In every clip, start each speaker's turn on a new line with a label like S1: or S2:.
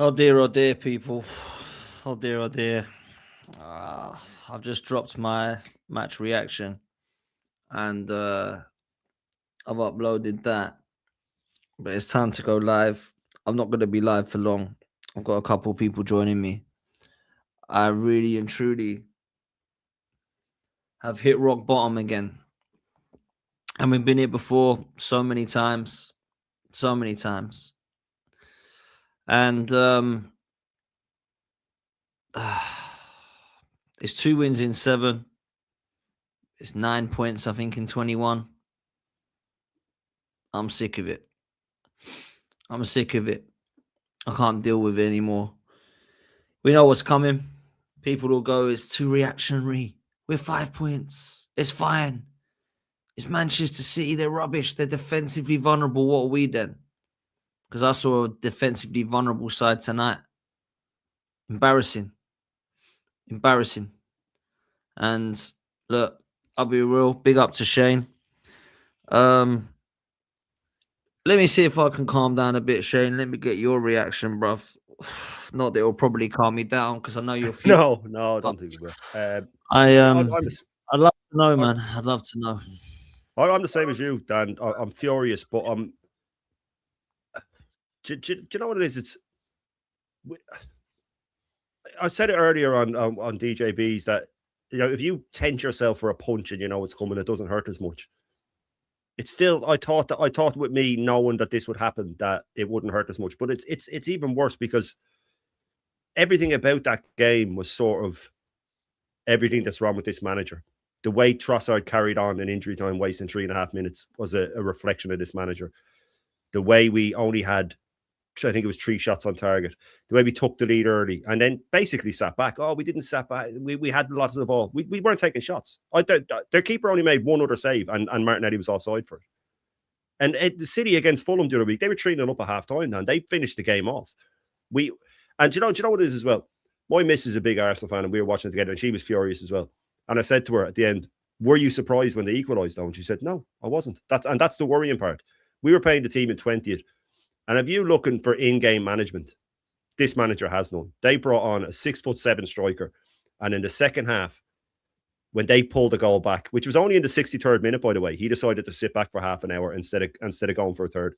S1: oh dear, people. Oh dear, oh dear. I've just dropped my match reaction and I've uploaded that, but it's time to go live. I'm not going to be live for long. I've got a couple people joining me. I really and truly have hit rock bottom again. And we've been here before so many times. And it's 2 wins in 7. It's 9 points, I think, in 21. I'm sick of it. I can't deal with it anymore. We know what's coming. People will go, it's too reactionary. We're 5 points. It's fine. It's Manchester City. They're rubbish. They're defensively vulnerable. What are we then? Because I saw a defensively vulnerable side tonight. Embarrassing. And look, I'll be real. Big up to Shane. Let me see if I can calm down a bit, Shane. Let me get your reaction, bruv. Not that it'll probably calm me down because I know you're
S2: No, don't think it will.
S1: I'd love to know, man. I'd love to know.
S2: I'm the same as you, Dan. I'm furious, but do you know what it is? I said it earlier on DJBs that if you tent yourself for a punch and you know it's coming, it doesn't hurt as much. It's still I thought with me knowing that this would happen that it wouldn't hurt as much, but it's even worse because everything about that game was sort of everything that's wrong with this manager. The way Trossard carried on in injury time, wasting 3.5 minutes, was a reflection of this manager. The way we only had, I think it was 3 shots on target. The way we took the lead early and then basically sat back. Oh, we didn't sat back. We had lots of the ball. We weren't taking shots. Their keeper only made one other save and Martinelli was offside for it. And the City against Fulham the other week, they were 3-0 up at half time and they finished the game off. Do you know what it is as well? My miss is a big Arsenal fan and we were watching it together and she was furious as well. And I said to her at the end, were you surprised when they equalised though? And she said, no, I wasn't. That's the worrying part. We were playing the team in 20th. And if you're looking for in-game management, this manager has none. They brought on a 6'7" striker. And in the second half, when they pulled the goal back, which was only in the 63rd minute, by the way, he decided to sit back for half an hour instead of going for a third.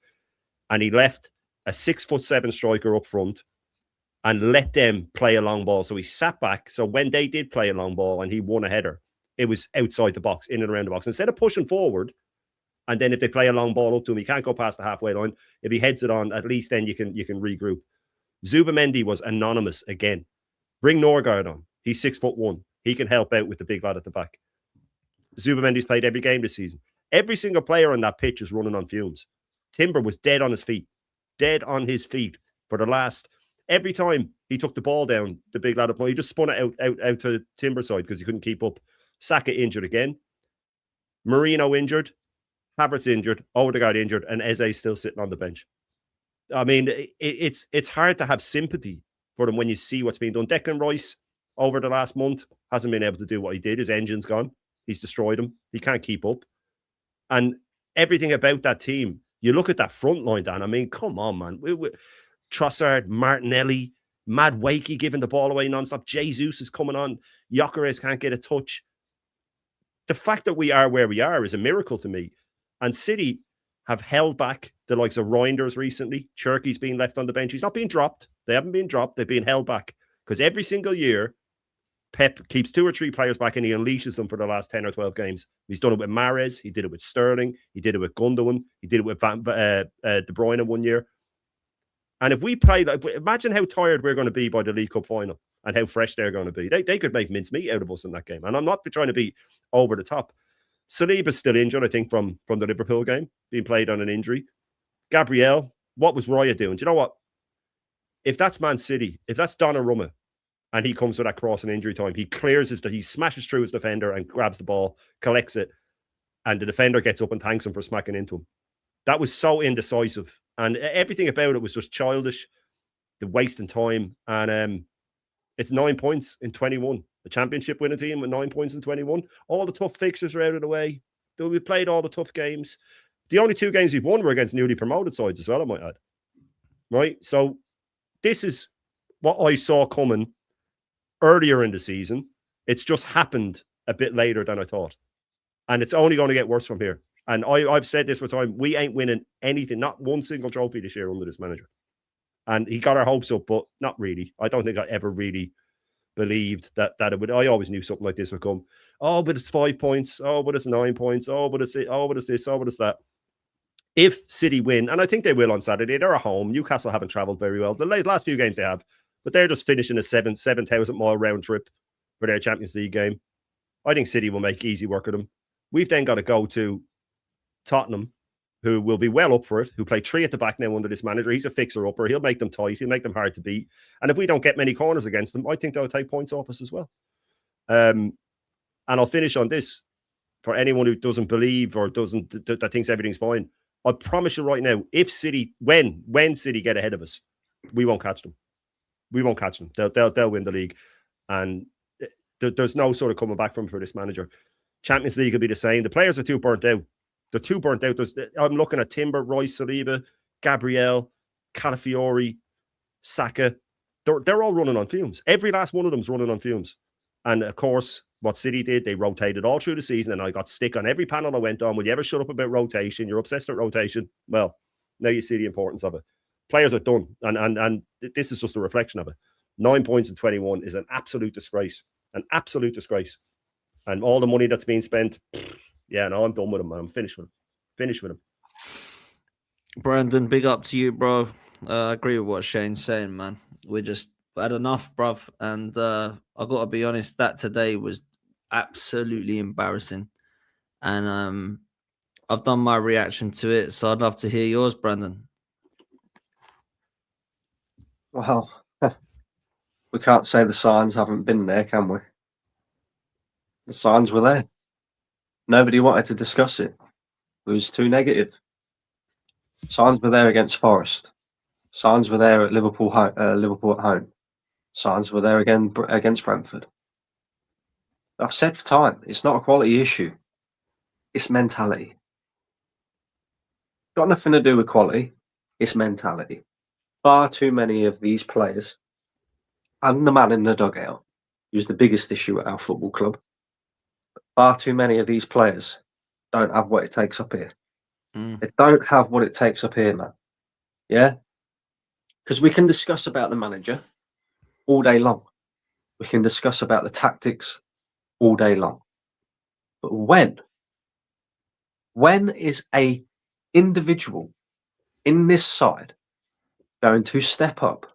S2: And he left a 6'7" striker up front and let them play a long ball. So he sat back. So when they did play a long ball and he won a header, it was outside the box, in and around the box. Instead of pushing forward, and then if they play a long ball up to him, he can't go past the halfway line. If he heads it on, at least then you can regroup. Zubimendi was anonymous again. Bring Norgard on. He's 6'1". He can help out with the big lad at the back. Zubimendi's played every game this season. Every single player on that pitch is running on fumes. Timber was dead on his feet for the last. Every time he took the ball down, the big lad, he just spun it out to Timber side because he couldn't keep up. Saka injured again. Marino injured. Havertz injured. Odegaard injured. And Eze still sitting on the bench. I mean, it's hard to have sympathy for them when you see what's being done. Declan Rice, over the last month, hasn't been able to do what he did. His engine's gone. He's destroyed him. He can't keep up. And everything about that team, you look at that front line, Dan, I mean, come on, man. Trossard, Martinelli, Mad Wakey giving the ball away nonstop. Jesus is coming on. Gyökeres can't get a touch. The fact that we are where we are is a miracle to me. And City have held back the likes of Reinders recently. Cherky's being left on the bench. He's not being dropped. They haven't been dropped. They've been held back. Because every single year, Pep keeps 2 or 3 players back and he unleashes them for the last 10 or 12 games. He's done it with Mahrez. He did it with Sterling. He did it with Gundogan. He did it with De Bruyne one year. And if we play, imagine how tired we're going to be by the League Cup final and how fresh they're going to be. They could make mincemeat out of us in that game. And I'm not trying to be over the top. Saliba's still injured, I think, from the Liverpool game, being played on an injury. Gabriel, what was Raya doing? Do you know what? If that's Man City, if that's Donnarumma, and he comes to that cross in injury time, he he smashes through his defender and grabs the ball, collects it, and the defender gets up and thanks him for smacking into him. That was so indecisive. And everything about it was just childish, the wasting time. And it's 9 points in 21. The championship winning team with 9 points in 21. All the tough fixtures are out of the way. We played all the tough games. The only 2 games we've won were against newly promoted sides as well, I might add. Right? So this is what I saw coming earlier in the season. It's just happened a bit later than I thought. And it's only going to get worse from here. And I've said this for time. We ain't winning anything, not one single trophy this year under this manager. And he got our hopes up, but not really. I don't think I ever really believed that it would. I always knew something like this would come. Oh, but it's 5 points. Oh, but it's 9 points. Oh, but it's this. Oh, but it's that. If City win, and I think they will on Saturday, they're at home. Newcastle haven't travelled very well. The last few games they have, but they're just finishing a 7,000-mile round trip for their Champions League game. I think City will make easy work of them. We've then got to go to Tottenham, who will be well up for it, who play 3 at the back now under this manager. He's a fixer-upper. He'll make them tight. He'll make them hard to beat. And if we don't get many corners against them, I think they'll take points off us as well. And I'll finish on this. For anyone who doesn't believe or that thinks everything's fine, I promise you right now, if City, when City get ahead of us, we won't catch them. We won't catch them. They'll win the league. And there's no sort of coming back from for this manager. Champions League will be the same. The players are too burnt out. They're too burnt out. I'm looking at Timber, Royce, Saliba, Gabriel, Calafiori, Saka. They're all running on fumes. Every last one of them's running on fumes. And of course, what City did, they rotated all through the season, and I got stick on every panel I went on. Will you ever shut up about rotation? You're obsessed with rotation. Well, now you see the importance of it. Players are done, and this is just a reflection of it. 9 points in 21 is an absolute disgrace. An absolute disgrace. And all the money that's being spent, yeah, no, I'm done with him, man. I'm finished with him. Finished with him.
S1: Brandon, big up to you, bro. I agree with what Shane's saying, man. We just had enough, bruv. And I got to be honest, that today was absolutely embarrassing. And I've done my reaction to it, so I'd love to hear yours, Brandon.
S3: Well, we can't say the signs haven't been there, can we? The signs were there. Nobody wanted to discuss it. It was too negative. Signs were there against Forest. Signs were there at Liverpool at home. Signs were there again against Brentford. I've said for time, it's not a quality issue. It's mentality. Got nothing to do with quality. It's mentality. Far too many of these players, and the man in the dugout, who's the biggest issue at our football club, far too many of these players don't have what it takes up here. They don't have what it takes up here, man. Yeah? Because we can discuss about the manager all day long. We can discuss about the tactics all day long. But when is a individual in this side going to step up,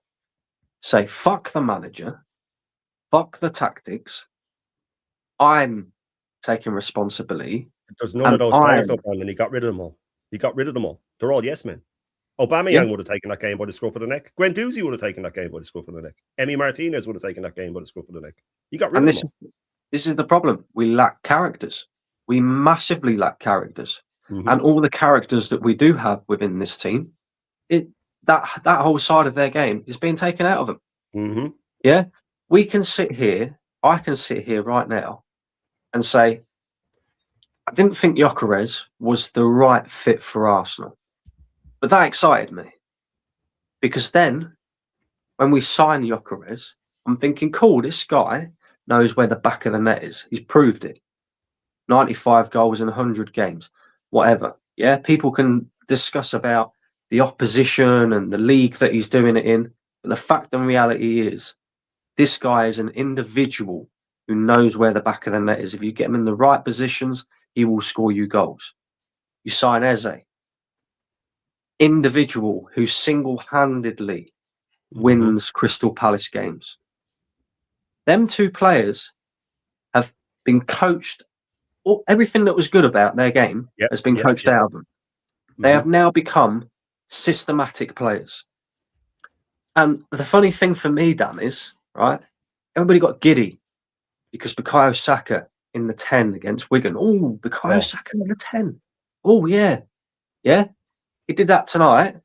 S3: say, fuck the manager, fuck the tactics, I'm taking responsibility.
S2: There's none of those players up on, and he got rid of them all. He got rid of them all. They're all yes men. Aubameyang would have taken that game by the scruff of the neck. Guendouzi would have taken that game by the scruff of the neck. Emi Martinez would have taken that game by the scruff of the neck. He got rid of them all.
S3: This is the problem. We lack characters. We massively lack characters. Mm-hmm. And all the characters that we do have within this team, that whole side of their game is being taken out of them.
S2: Mm-hmm.
S3: Yeah? We can sit here, I can sit here right now and say, I didn't think Gyökeres was the right fit for Arsenal. But that excited me. Because then, when we sign Gyökeres, I'm thinking, cool, this guy knows where the back of the net is. He's proved it. 95 goals in 100 games. Whatever. Yeah, people can discuss about the opposition and the league that he's doing it in. But the fact and reality is, this guy is an individual who knows where the back of the net is. If you get him in the right positions, he will score you goals. You sign Eze. Individual who single-handedly wins Crystal Palace games. Them two players have been coached. Everything that was good about their game has been coached out of them. They have now become systematic players. And the funny thing for me, Dan, is, right, everybody got giddy because Bukayo Saka in the 10 against Wigan. Oh, Bukayo Saka in the 10. Oh, yeah. Yeah? He did that tonight.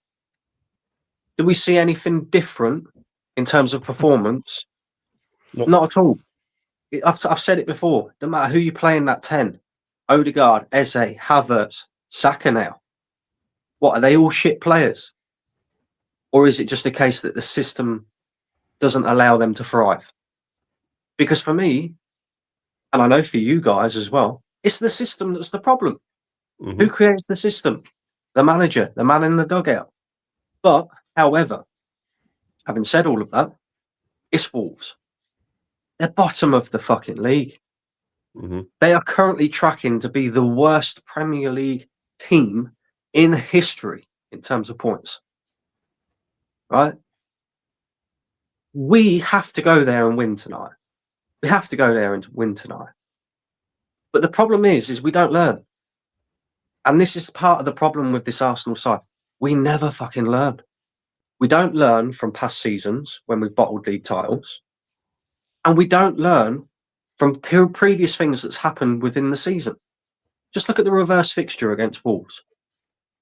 S3: Did we see anything different in terms of performance? Not at all. I've said it before. No matter who you play in that 10, Odegaard, Eze, Havertz, Saka now. What, are they all shit players? Or is it just a case that the system doesn't allow them to thrive? Because for me, and I know for you guys as well, it's the system that's the problem. Who creates the system? The manager, the man in the dugout. But, however, having said all of that, it's Wolves. They're bottom of the fucking league. They are currently tracking to be the worst Premier League team in history in terms of points. Right? We have to go there and win tonight. We have to go there and win tonight. But the problem is we don't learn. And this is part of the problem with this Arsenal side. We never fucking learn. We don't learn from past seasons when we've bottled league titles. And we don't learn from previous things that's happened within the season. Just look at the reverse fixture against Wolves.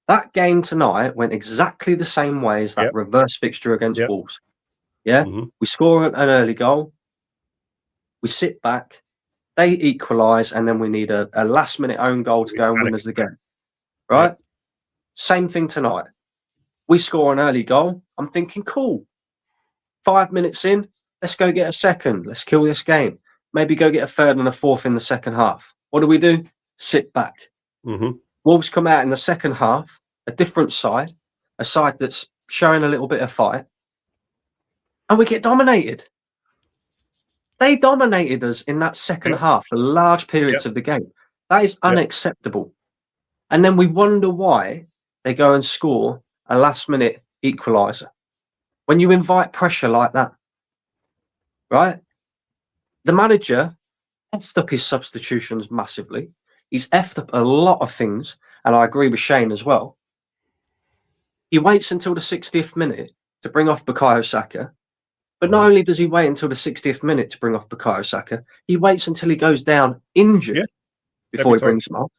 S3: That game tonight went exactly the same way as that reverse fixture against Wolves. Yeah? We score an early goal. We sit back. They equalise, and then we need a last-minute own goal to go and win us the game. Right? Same thing tonight. We score an early goal. I'm thinking, cool. 5 minutes in, let's go get a second. Let's kill this game. Maybe go get a third and a fourth in the second half. What do? Sit back. Wolves come out in the second half, a different side, a side that's showing a little bit of fight, and we get dominated. They dominated us in that second half for large periods of the game. That is unacceptable. And then we wonder why they go and score a last-minute equaliser. When you invite pressure like that, right? The manager effed up his substitutions massively. He's effed up a lot of things, and I agree with Shane as well. He waits until the 60th minute to bring off Bukayo Saka. But not only does he wait until the 60th minute to bring off Bukayo Saka, he waits until he goes down injured before he brings him off.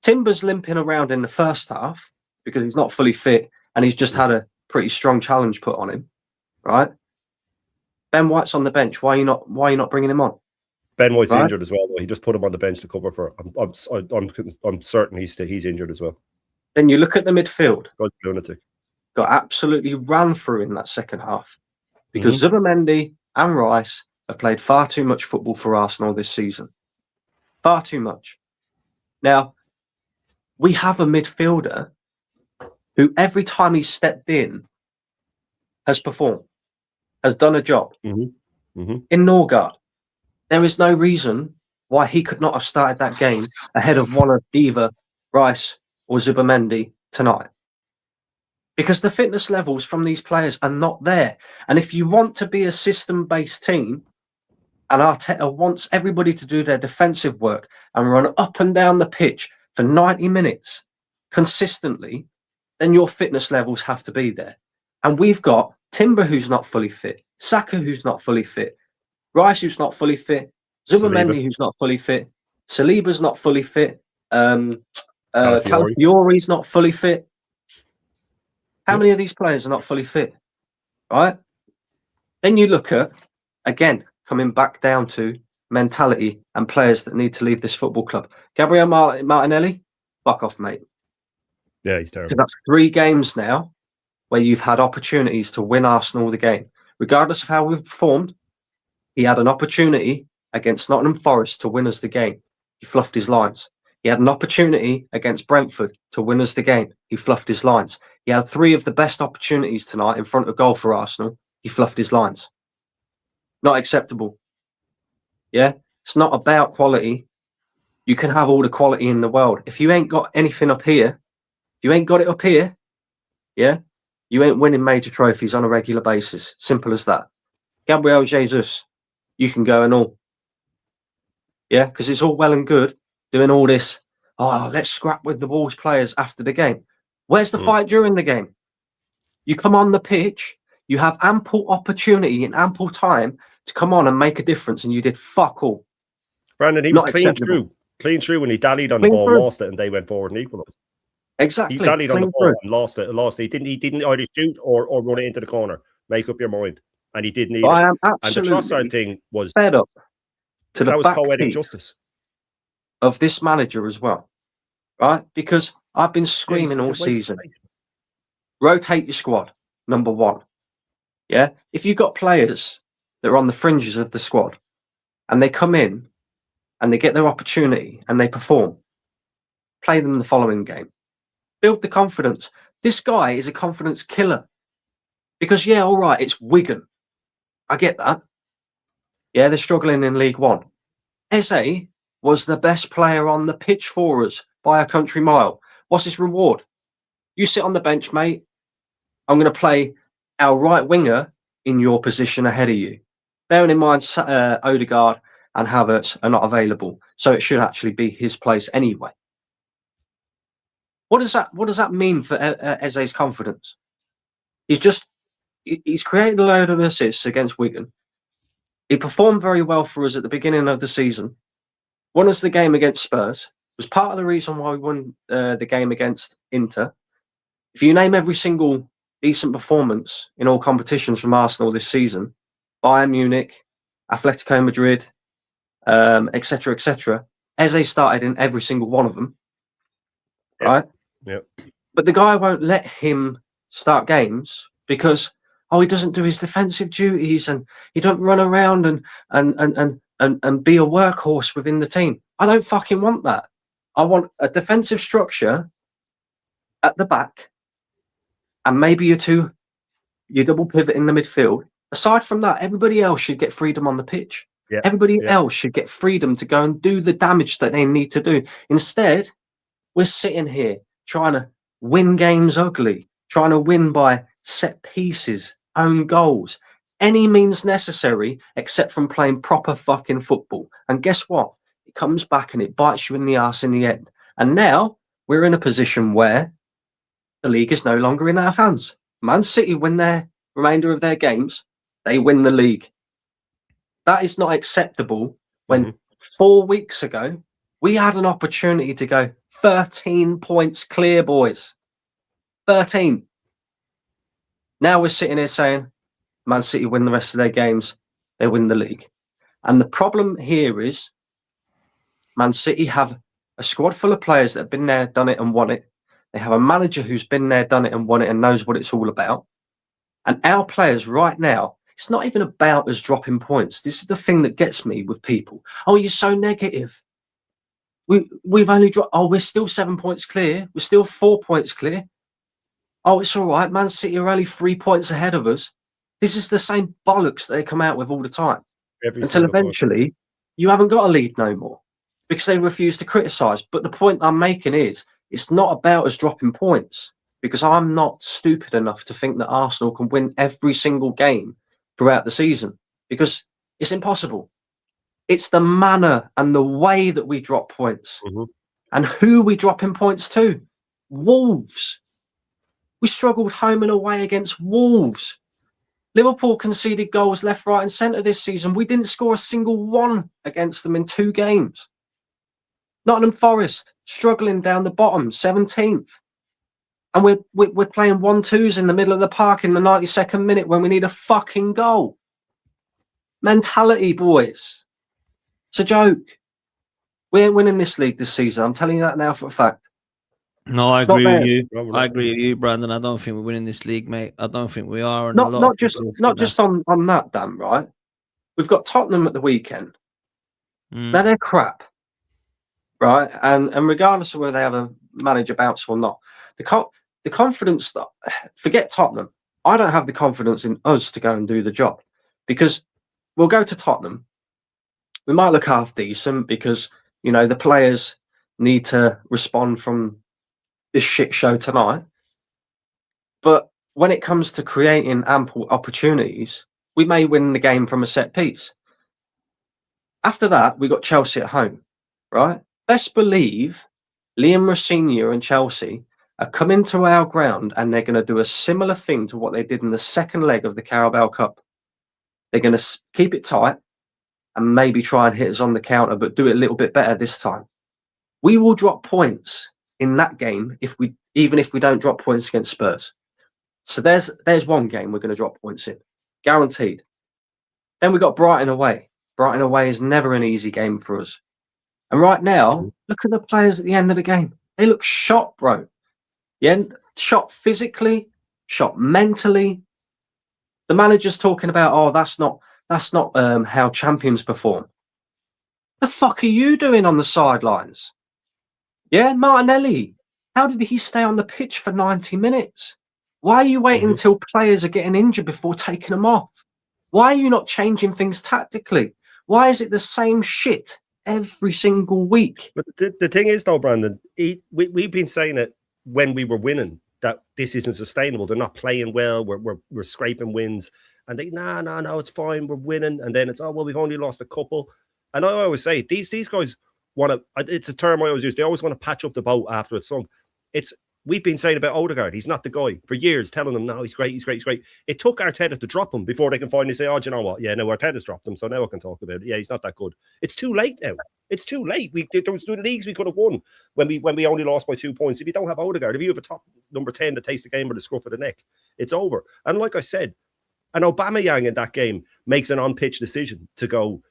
S3: Timber's limping around in the first half because he's not fully fit and he's just had a pretty strong challenge put on him, right? Ben White's on the bench. Why are you not bringing him on?
S2: Ben White's injured as well, though. He just put him on the bench to cover for. I'm certain he's injured as well.
S3: Then you look at the midfield.
S2: God's lunatic.
S3: Got absolutely ran through in that second half because Zubimendi and Rice have played far too much football for Arsenal this season. Far too much. Now, we have a midfielder who every time he's stepped in has performed, has done a job. In Norgard, there is no reason why he could not have started that game ahead of one of either Rice or Zubimendi tonight. Because the fitness levels from these players are not there. And if you want to be a system-based team, and Arteta wants everybody to do their defensive work and run up and down the pitch for 90 minutes consistently, then your fitness levels have to be there. And we've got Timber who's not fully fit, Saka who's not fully fit, Rice who's not fully fit, Zubimendi who's not fully fit, Saliba's not fully fit, Calafiori's not fully fit. How many of these players are not fully fit? Right? Then you look at, again, coming back down to mentality and players that need to leave this football club. Gabriel Martinelli, fuck off, mate.
S2: Yeah, he's terrible.
S3: So that's 3 games now where you've had opportunities to win Arsenal the game. Regardless of how we've performed, he had an opportunity against Nottingham Forest to win us the game. He fluffed his lines. He had an opportunity against Brentford to win us the game. He fluffed his lines. He had 3 of the best opportunities tonight in front of goal for Arsenal. He fluffed his lines. Not acceptable. Yeah? It's not about quality. You can have all the quality in the world. If you ain't got anything up here, if you ain't got it up here, yeah, you ain't winning major trophies on a regular basis. Simple as that. Gabriel Jesus, you can go and all. Yeah? Because it's all well and good doing all this, let's scrap with the Wolves players after the game. Where's the fight during the game? You come on the pitch, you have ample opportunity and ample time to come on and make a difference, and you did fuck all.
S2: Brandon, he was clean through when he dallied on the ball, lost it, and they went forward and equalised.
S3: Exactly.
S2: He dallied on the ball and lost it. He didn't either shoot or run it into the corner. Make up your mind. And he didn't either.
S3: I am absolutely
S2: and the Trossard thing was
S3: fed up to the back
S2: poetic justice
S3: of this manager as well, right? Because I've been screaming all season, rotate your squad, number one. Yeah, if you've got players that are on the fringes of the squad and they come in and they get their opportunity and they perform, play them the following game. Build the confidence. This guy is a confidence killer. Because, yeah, all right, it's Wigan. I get that. Yeah, they're struggling in League One. Eze was the best player on the pitch for us by a country mile. What's his reward? You sit on the bench, mate. I'm going to play our right winger in your position ahead of you. Bearing in mind, Odegaard and Havertz are not available, so it should actually be his place anyway. What does that mean for Eze's confidence? He's created a load of assists against Wigan. He performed very well for us at the beginning of the season. Won us the game against Spurs. Was part of the reason why we won the game against Inter. If you name every single decent performance in all competitions from Arsenal this season, Bayern Munich, Atletico Madrid, etc., etc., Eze started in every single one of them, right?
S2: Yep.
S3: But the guy won't let him start games because he doesn't do his defensive duties and he don't run around and be a workhorse within the team. I don't fucking want that. I want a defensive structure at the back and maybe your double pivot in the midfield. Aside from that, everybody else should get freedom on the pitch.
S2: Yeah.
S3: Everybody else should get freedom to go and do the damage that they need to do. Instead, we're sitting here trying to win games ugly, trying to win by set pieces, own goals, any means necessary except from playing proper fucking football. And guess what? It comes back and it bites you in the arse in the end. And now we're in a position where the league is no longer in our hands. Man City win their remainder of their games, they win the league. That is not acceptable when 4 weeks ago we had an opportunity to go 13 points clear, boys. 13. Now we're sitting here saying Man City win the rest of their games, they win the league. And the problem here is Man City have a squad full of players that have been there, done it and won it. They have a manager who's been there, done it and won it and knows what it's all about. And our players right now, it's not even about us dropping points. This is the thing that gets me with people. Oh, you're so negative. We've only dropped. Oh, we're still 7 points clear. We're still 4 points clear. Oh, it's all right. Man City are only 3 points ahead of us. This is the same bollocks that they come out with all the time. Until eventually you haven't got a lead no more because they refuse to criticise. But the point I'm making is it's not about us dropping points because I'm not stupid enough to think that Arsenal can win every single game throughout the season because it's impossible. It's the manner and the way that we drop points and who we dropping points to. Wolves. We struggled home and away against Wolves. Liverpool conceded goals left, right and centre this season. We didn't score a single one against them in 2 games. Nottingham Forest struggling down the bottom, 17th. And we're playing 1-2s in the middle of the park in the 92nd minute when we need a fucking goal. Mentality, boys. It's a joke. We ain't winning this league this season. I'm telling you that now for a fact.
S1: No, I agree with you. I agree with you, Brandon. I don't think we're winning this league, mate. I don't think we are.
S3: Not just on that, Dan, right? We've got Tottenham at the weekend. Now they're crap. Right? And regardless of whether they have a manager bounce or not, the confidence that forget Tottenham. I don't have the confidence in us to go and do the job because we'll go to Tottenham. We might look half decent because, you know, the players need to respond from this shit show tonight. But when it comes to creating ample opportunities, we may win the game from a set piece. After that, we got Chelsea at home, right? Best believe Liam Rossini and Chelsea are coming to our ground and they're going to do a similar thing to what they did in the second leg of the Carabao Cup. They're going to keep it tight and maybe try and hit us on the counter, but do it a little bit better this time. We will drop points in that game even if we don't drop points against Spurs. So there's one game we're going to drop points in, guaranteed. Then we got Brighton away. Brighton away is never an easy game for us. And right now, look at the players at the end of the game. They look shot, bro. Yeah, shot physically, shot mentally. The manager's talking about, oh, that's not how champions perform. The fuck are you doing on the sidelines? Yeah, Martinelli. How did he stay on the pitch for 90 minutes? Why are you waiting until players are getting injured before taking them off? Why are you not changing things tactically? Why is it the same shit every single week?
S2: But the thing is, though, Brandon, we've been saying it when we were winning, that this isn't sustainable. They're not playing well. We're scraping wins. And they, no, it's fine. We're winning. And then it's, oh, well, we've only lost a couple. And I always say, these guys want to, it's a term I always use, they always want to patch up the boat after it's sunk. We've been saying about Odegaard, he's not the guy for years, telling them, no, he's great. It took Arteta to drop him before they can finally say, oh, do you know what? Yeah, no, Arteta's dropped him, so now I can talk about it. Yeah, he's not that good. It's too late now. It's too late. There was the leagues we could have won when we only lost by 2 points. If you don't have Odegaard, if you have a top number 10 that takes the game by the scruff of the neck, it's over. And like I said, an Aubameyang in that game makes an on-pitch decision to go,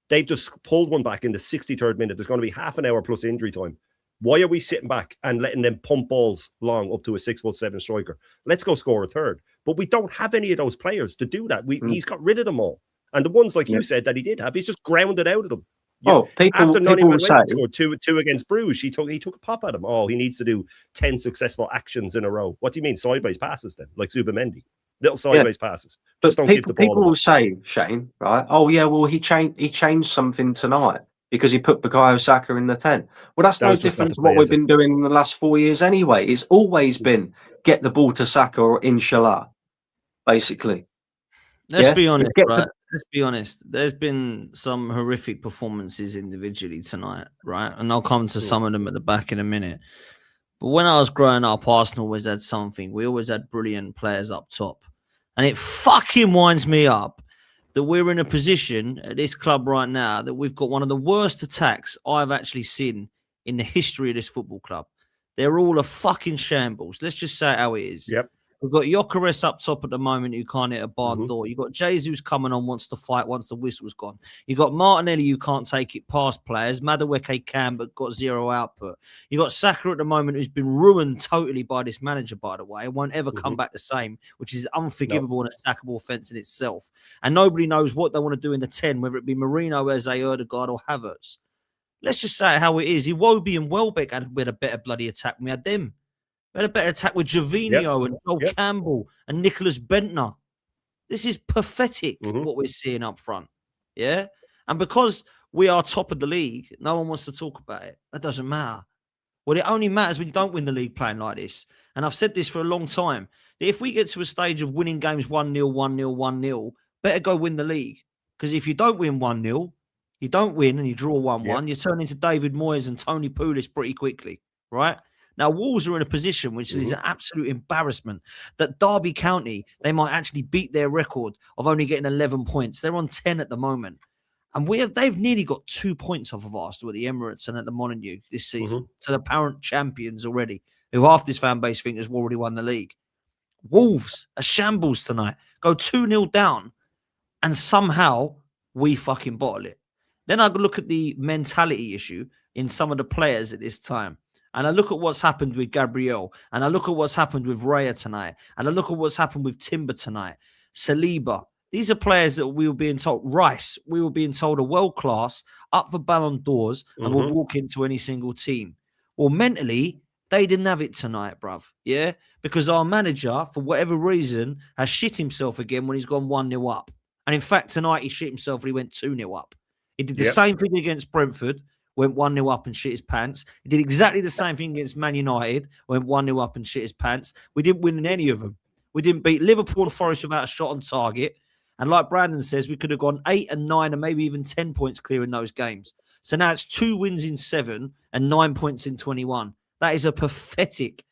S2: they've just pulled one back in the 63rd minute. There's going to be half an hour plus injury time. Why are we sitting back and letting them pump balls long up to a 6'7" striker? Let's go score a third. But we don't have any of those players to do that. He's got rid of them all. And the ones, like you said, that he did have, he's just grounded out of them. After people scored two against Bruges, he took a pop at him. Oh, he needs to do 10 successful actions in a row. What do you mean? Sideways passes then, like Zubamendi. Little sideways passes.
S3: But people will say, Shane, right? Oh, yeah, well, he changed something tonight because he put Bukayo Saka in the 10. Well, that's no different to what we've been doing in the last 4 years anyway. It's always been get the ball to Saka or inshallah, basically.
S1: Let's be honest, right? Let's be honest. There's been some horrific performances individually tonight, right? And I'll come to some of them at the back in a minute. But when I was growing up, Arsenal always had something. We always had brilliant players up top. And it fucking winds me up that we're in a position at this club right now that we've got one of the worst attacks I've actually seen in the history of this football club. They're all a fucking shambles. Let's just say it how it is.
S2: Yep.
S1: We've got Gyökeres up top at the moment who can't hit a barn door. You've got Jesus coming on, wants to fight once the whistle's gone. You've got Martinelli who can't take it past players. Madueke can, but got zero output. You've got Saka at the moment who's been ruined totally by this manager, by the way. It won't ever come back the same, which is unforgivable and a sackable offence in itself. And nobody knows what they want to do in the 10, whether it be Marino, Eze, Odegaard or Havertz. Let's just say how it is. Iwobi and Welbeck had a better bloody attack than we had them. We had a better attack with Gervinho and Joel Campbell and Nicholas Bentner. This is pathetic, what we're seeing up front. Yeah? And because we are top of the league, no one wants to talk about it. That doesn't matter. Well, it only matters when you don't win the league playing like this. And I've said this for a long time. That if we get to a stage of winning games 1-0, 1-0, 1-0, better go win the league. Because if you don't win 1-0, you don't win and you draw 1-1, you turn into David Moyes and Tony Pulis pretty quickly, right? Now, Wolves are in a position which is an absolute embarrassment that Derby County, they might actually beat their record of only getting 11 points. They're on 10 at the moment. And they've nearly got 2 points off of Arsenal at the Emirates and at the Molineux this season to the apparent champions already, who half this fan base think has already won the league. Wolves, a shambles tonight, go 2-0 down and somehow we fucking bottle it. Then I look at the mentality issue in some of the players at this time. And I look at what's happened with Gabriel. And I look at what's happened with Raya tonight. And I look at what's happened with Timber tonight. Saliba. These are players that we were being told. Rice, we were being told are world-class, up for Ballon d'Ors, and will walk into any single team. Well, mentally, they didn't have it tonight, bruv. Yeah? Because our manager, for whatever reason, has shit himself again when he's gone 1-0 up. And in fact, tonight he shit himself when he went 2-0 up. He did the same thing against Brentford. Went 1-0 up and shit his pants. He did exactly the same thing against Man United. Went 1-0 up and shit his pants. We didn't win in any of them. We didn't beat Liverpool and Forest without a shot on target. And like Brandon says, we could have gone 8 and 9 and maybe even 10 points clear in those games. So now it's 2 wins in 7 and 9 points in 21. That is a pathetic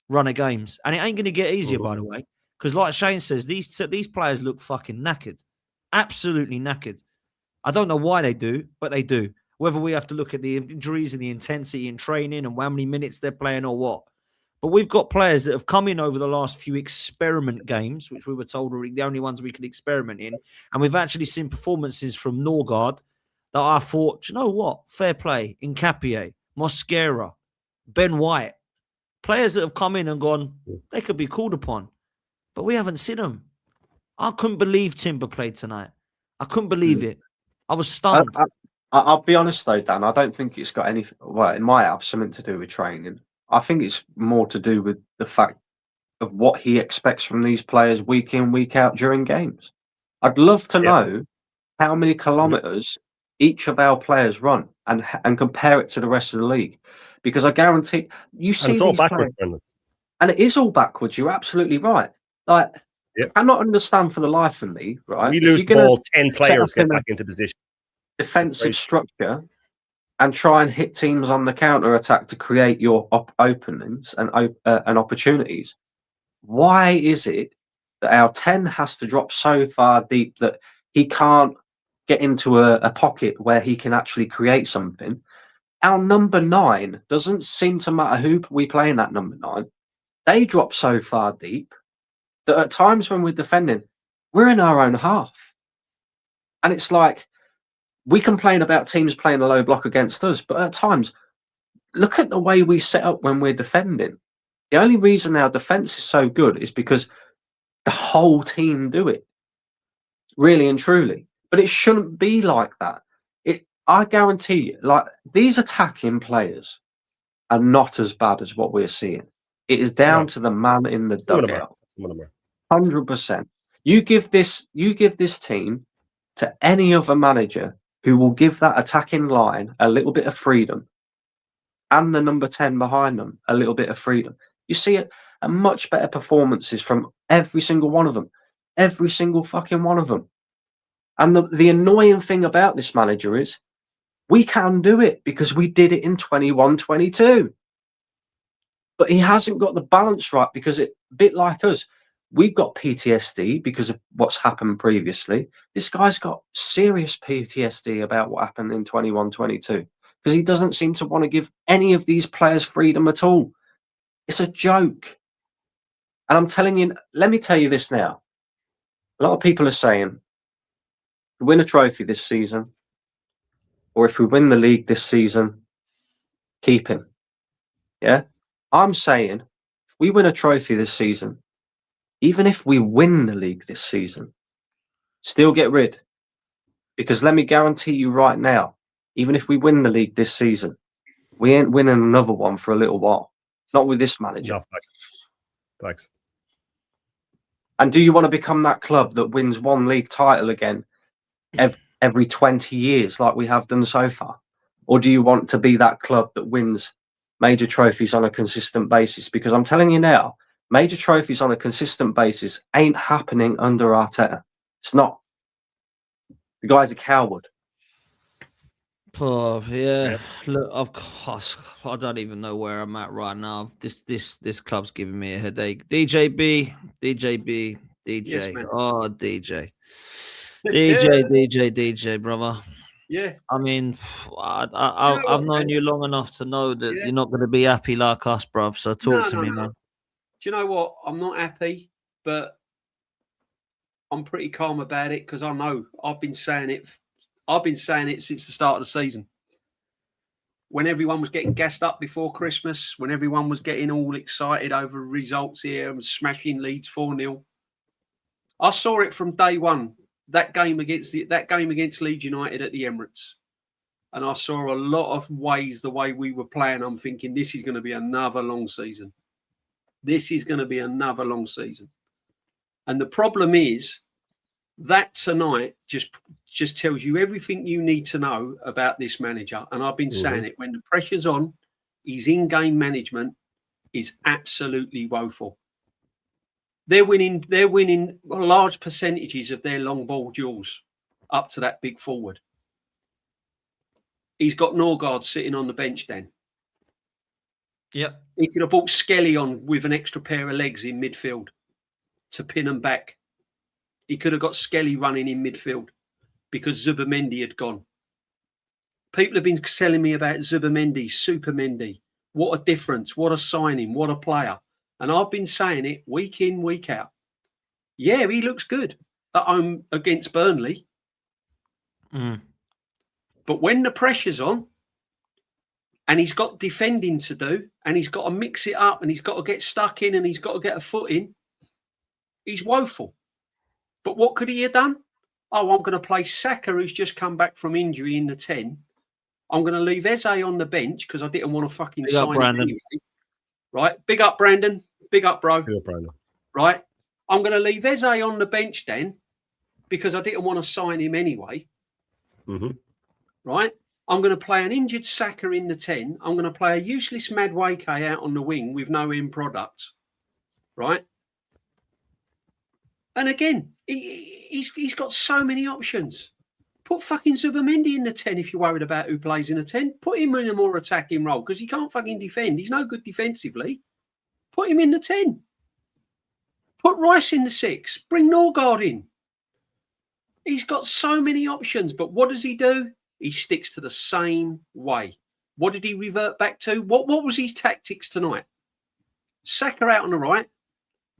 S1: run of games. And it ain't going to get easier, by the way. Because like Shane says, these players look fucking knackered. Absolutely knackered. I don't know why they do, but they do. Whether we have to look at the injuries and the intensity in training and how many minutes they're playing or what. But we've got players that have come in over the last few experiment games, which we were told were the only ones we could experiment in. And we've actually seen performances from Norgard that I thought, do you know what? Fair play. Nkapie, Mosquera, Ben White. Players that have come in and gone, they could be called upon. but we haven't seen them. I couldn't believe Timber played tonight. I couldn't believe it. I was stunned.
S3: I'll be honest though, Dan. I don't think it's got anything. Well, it might have something to do with training. I think it's more to do with the fact of what he expects from these players week in, week out during games. I'd love to know how many kilometres each of our players run and compare it to the rest of the league, because I guarantee you see
S2: it's all
S3: these
S2: backwards,
S3: players, and it is all backwards. You're absolutely right. Like, I cannot understand for the life of me. Right,
S2: we lose the ball, 10 players get back into position.
S3: Defensive structure and try and hit teams on the counter attack to create your openings and opportunities. Why is it that our 10 has to drop so far deep that he can't get into a pocket where he can actually create something? Our number 9 doesn't seem to matter who we play in that number 9. They drop so far deep that at times when we're defending, we're in our own half. And it's like, we complain about teams playing a low block against us, but at times, look at the way we set up when we're defending. The only reason our defense is so good is because the whole team do it, really and truly. But it shouldn't be like that. I guarantee you, like, these attacking players are not as bad as what we're seeing. It is down to the man in the dugout. 100%. You give this team to any other manager who will give that attacking line a little bit of freedom, and the number 10 behind them a little bit of freedom. You see a much better performances from every single one of them. Every single fucking one of them. And the annoying thing about this manager is we can do it because we did it in 21-22. But he hasn't got the balance right, because a bit like us, we've got PTSD because of what's happened previously. This guy's got serious PTSD about what happened in 21-22, because he doesn't seem to want to give any of these players freedom at all. It's a joke. And I'm telling you, let me tell you this now. A lot of people are saying, if we win a trophy this season, or if we win the league this season, keep him. Yeah? I'm saying, if we win a trophy this season, even if we win the league this season, still get rid. Because let me guarantee you right now, even if we win the league this season, we ain't winning another one for a little while. Not with this manager.
S2: No, thanks.
S3: And do you want to become that club that wins one league title again every 20 years like we have done so far? Or do you want to be that club that wins major trophies on a consistent basis? Because I'm telling you now, major trophies on a consistent basis ain't happening under Arteta. It's not. The guy's a coward.
S1: Oh yeah. Look, of course, I don't even know where I'm at right now. This club's giving me a headache. DJ.
S4: Yes, man.
S1: Oh, DJ, brother.
S4: Yeah.
S1: I mean, I've known you long enough to know that you're not going to be happy like us, bruv. So talk to me, man.
S4: Do you know what? I'm not happy, but I'm pretty calm about it, because I know I've been saying it since the start of the season. When everyone was getting gassed up before Christmas, when everyone was getting all excited over results here and smashing Leeds 4-0, I saw it from day one. That game against Leeds United at the Emirates, and I saw a lot of ways the way we were playing. I'm thinking this is going to be another long season. This is going to be another long season. And the problem is that tonight just tells you everything you need to know about this manager. And I've been saying it, when the pressure's on, his in-game management is absolutely woeful. They're winning large percentages of their long ball duels up to that big forward. He's got Norgard sitting on the bench then.
S1: Yep.
S4: He could have brought Skelly on with an extra pair of legs in midfield to pin them back. He could have got Skelly running in midfield because Zubamendi had gone. People have been selling me about Zubamendi, Super Mendy. What a difference. What a signing. What a player. And I've been saying it week in, week out. Yeah, he looks good at home against Burnley. But when the pressure's on and he's got defending to do and he's got to mix it up and he's got to get stuck in and he's got to get a foot in, He's woeful. But what could he have done? Oh, I'm going to play Saka, who's just come back from injury, in the 10. I'm going to leave Eze on the bench because I didn't want to fucking
S1: Big up,
S4: sign him
S1: Brandon.
S4: anyway. Right? Big up, Brandon. Big up, bro.
S2: Big up, Brandon.
S4: Right? I'm going to leave Eze on the bench then because I didn't want to sign him anyway.
S2: Mm-hmm.
S4: Right? I'm going to play an injured Saka in the 10. I'm going to play a useless Madueke out on the wing with no end product. Right? And again, he's got so many options. Put fucking Zubamendi in the 10 if you're worried about who plays in the 10. Put him in a more attacking role because he can't fucking defend. He's no good defensively. Put him in the 10. Put Rice in the 6. Bring Norgard in. He's got so many options, but what does he do? He sticks to the same way. What did he revert back to? What was his tactics tonight? Saka out on the right.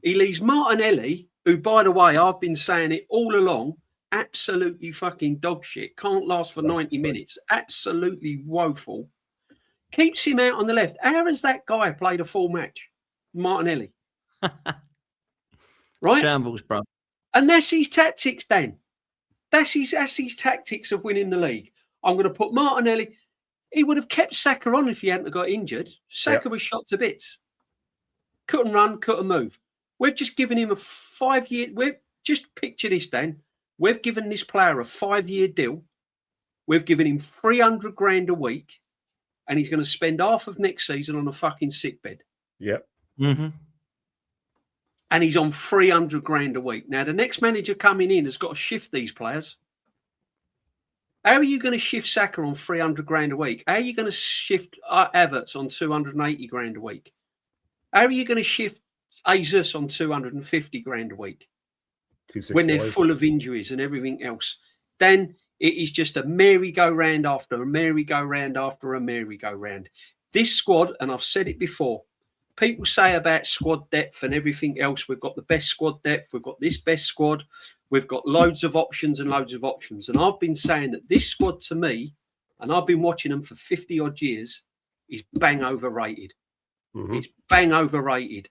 S4: He leaves Martinelli, who, by the way, I've been saying it all along, absolutely fucking dog shit. Can't last for 90 minutes. Absolutely woeful. Keeps him out on the left. How has that guy played a full match? Martinelli. Right?
S1: Shambles, bro.
S4: And that's his tactics, Dan. That's his tactics of winning the league. I'm going to put Martinelli. He would have kept Saka on if he hadn't got injured. Saka was shot to bits. Couldn't run, couldn't move. We've just given him a 5-year. We've just picture this, Dan. We've given this player a 5-year deal. We've given him 300 grand a week, and he's going to spend half of next season on a fucking sickbed.
S2: Yep.
S1: Mm-hmm.
S4: And he's on 300 grand a week. Now, the next manager coming in has got to shift these players. How are you going to shift Saka on 300 grand a week? How are you going to shift Havertz on 280 grand a week? How are you going to shift Jesus on 250 grand a week when they're full of injuries and everything else? Then it is just a merry-go-round after a merry-go-round after a merry-go-round. This squad, and I've said it before, people say about squad depth and everything else. We've got the best squad depth. We've got this best squad. We've got loads of options and loads of options. And I've been saying that this squad to me, and I've been watching them for 50 odd years, is bang overrated. Mm-hmm. It's bang overrated.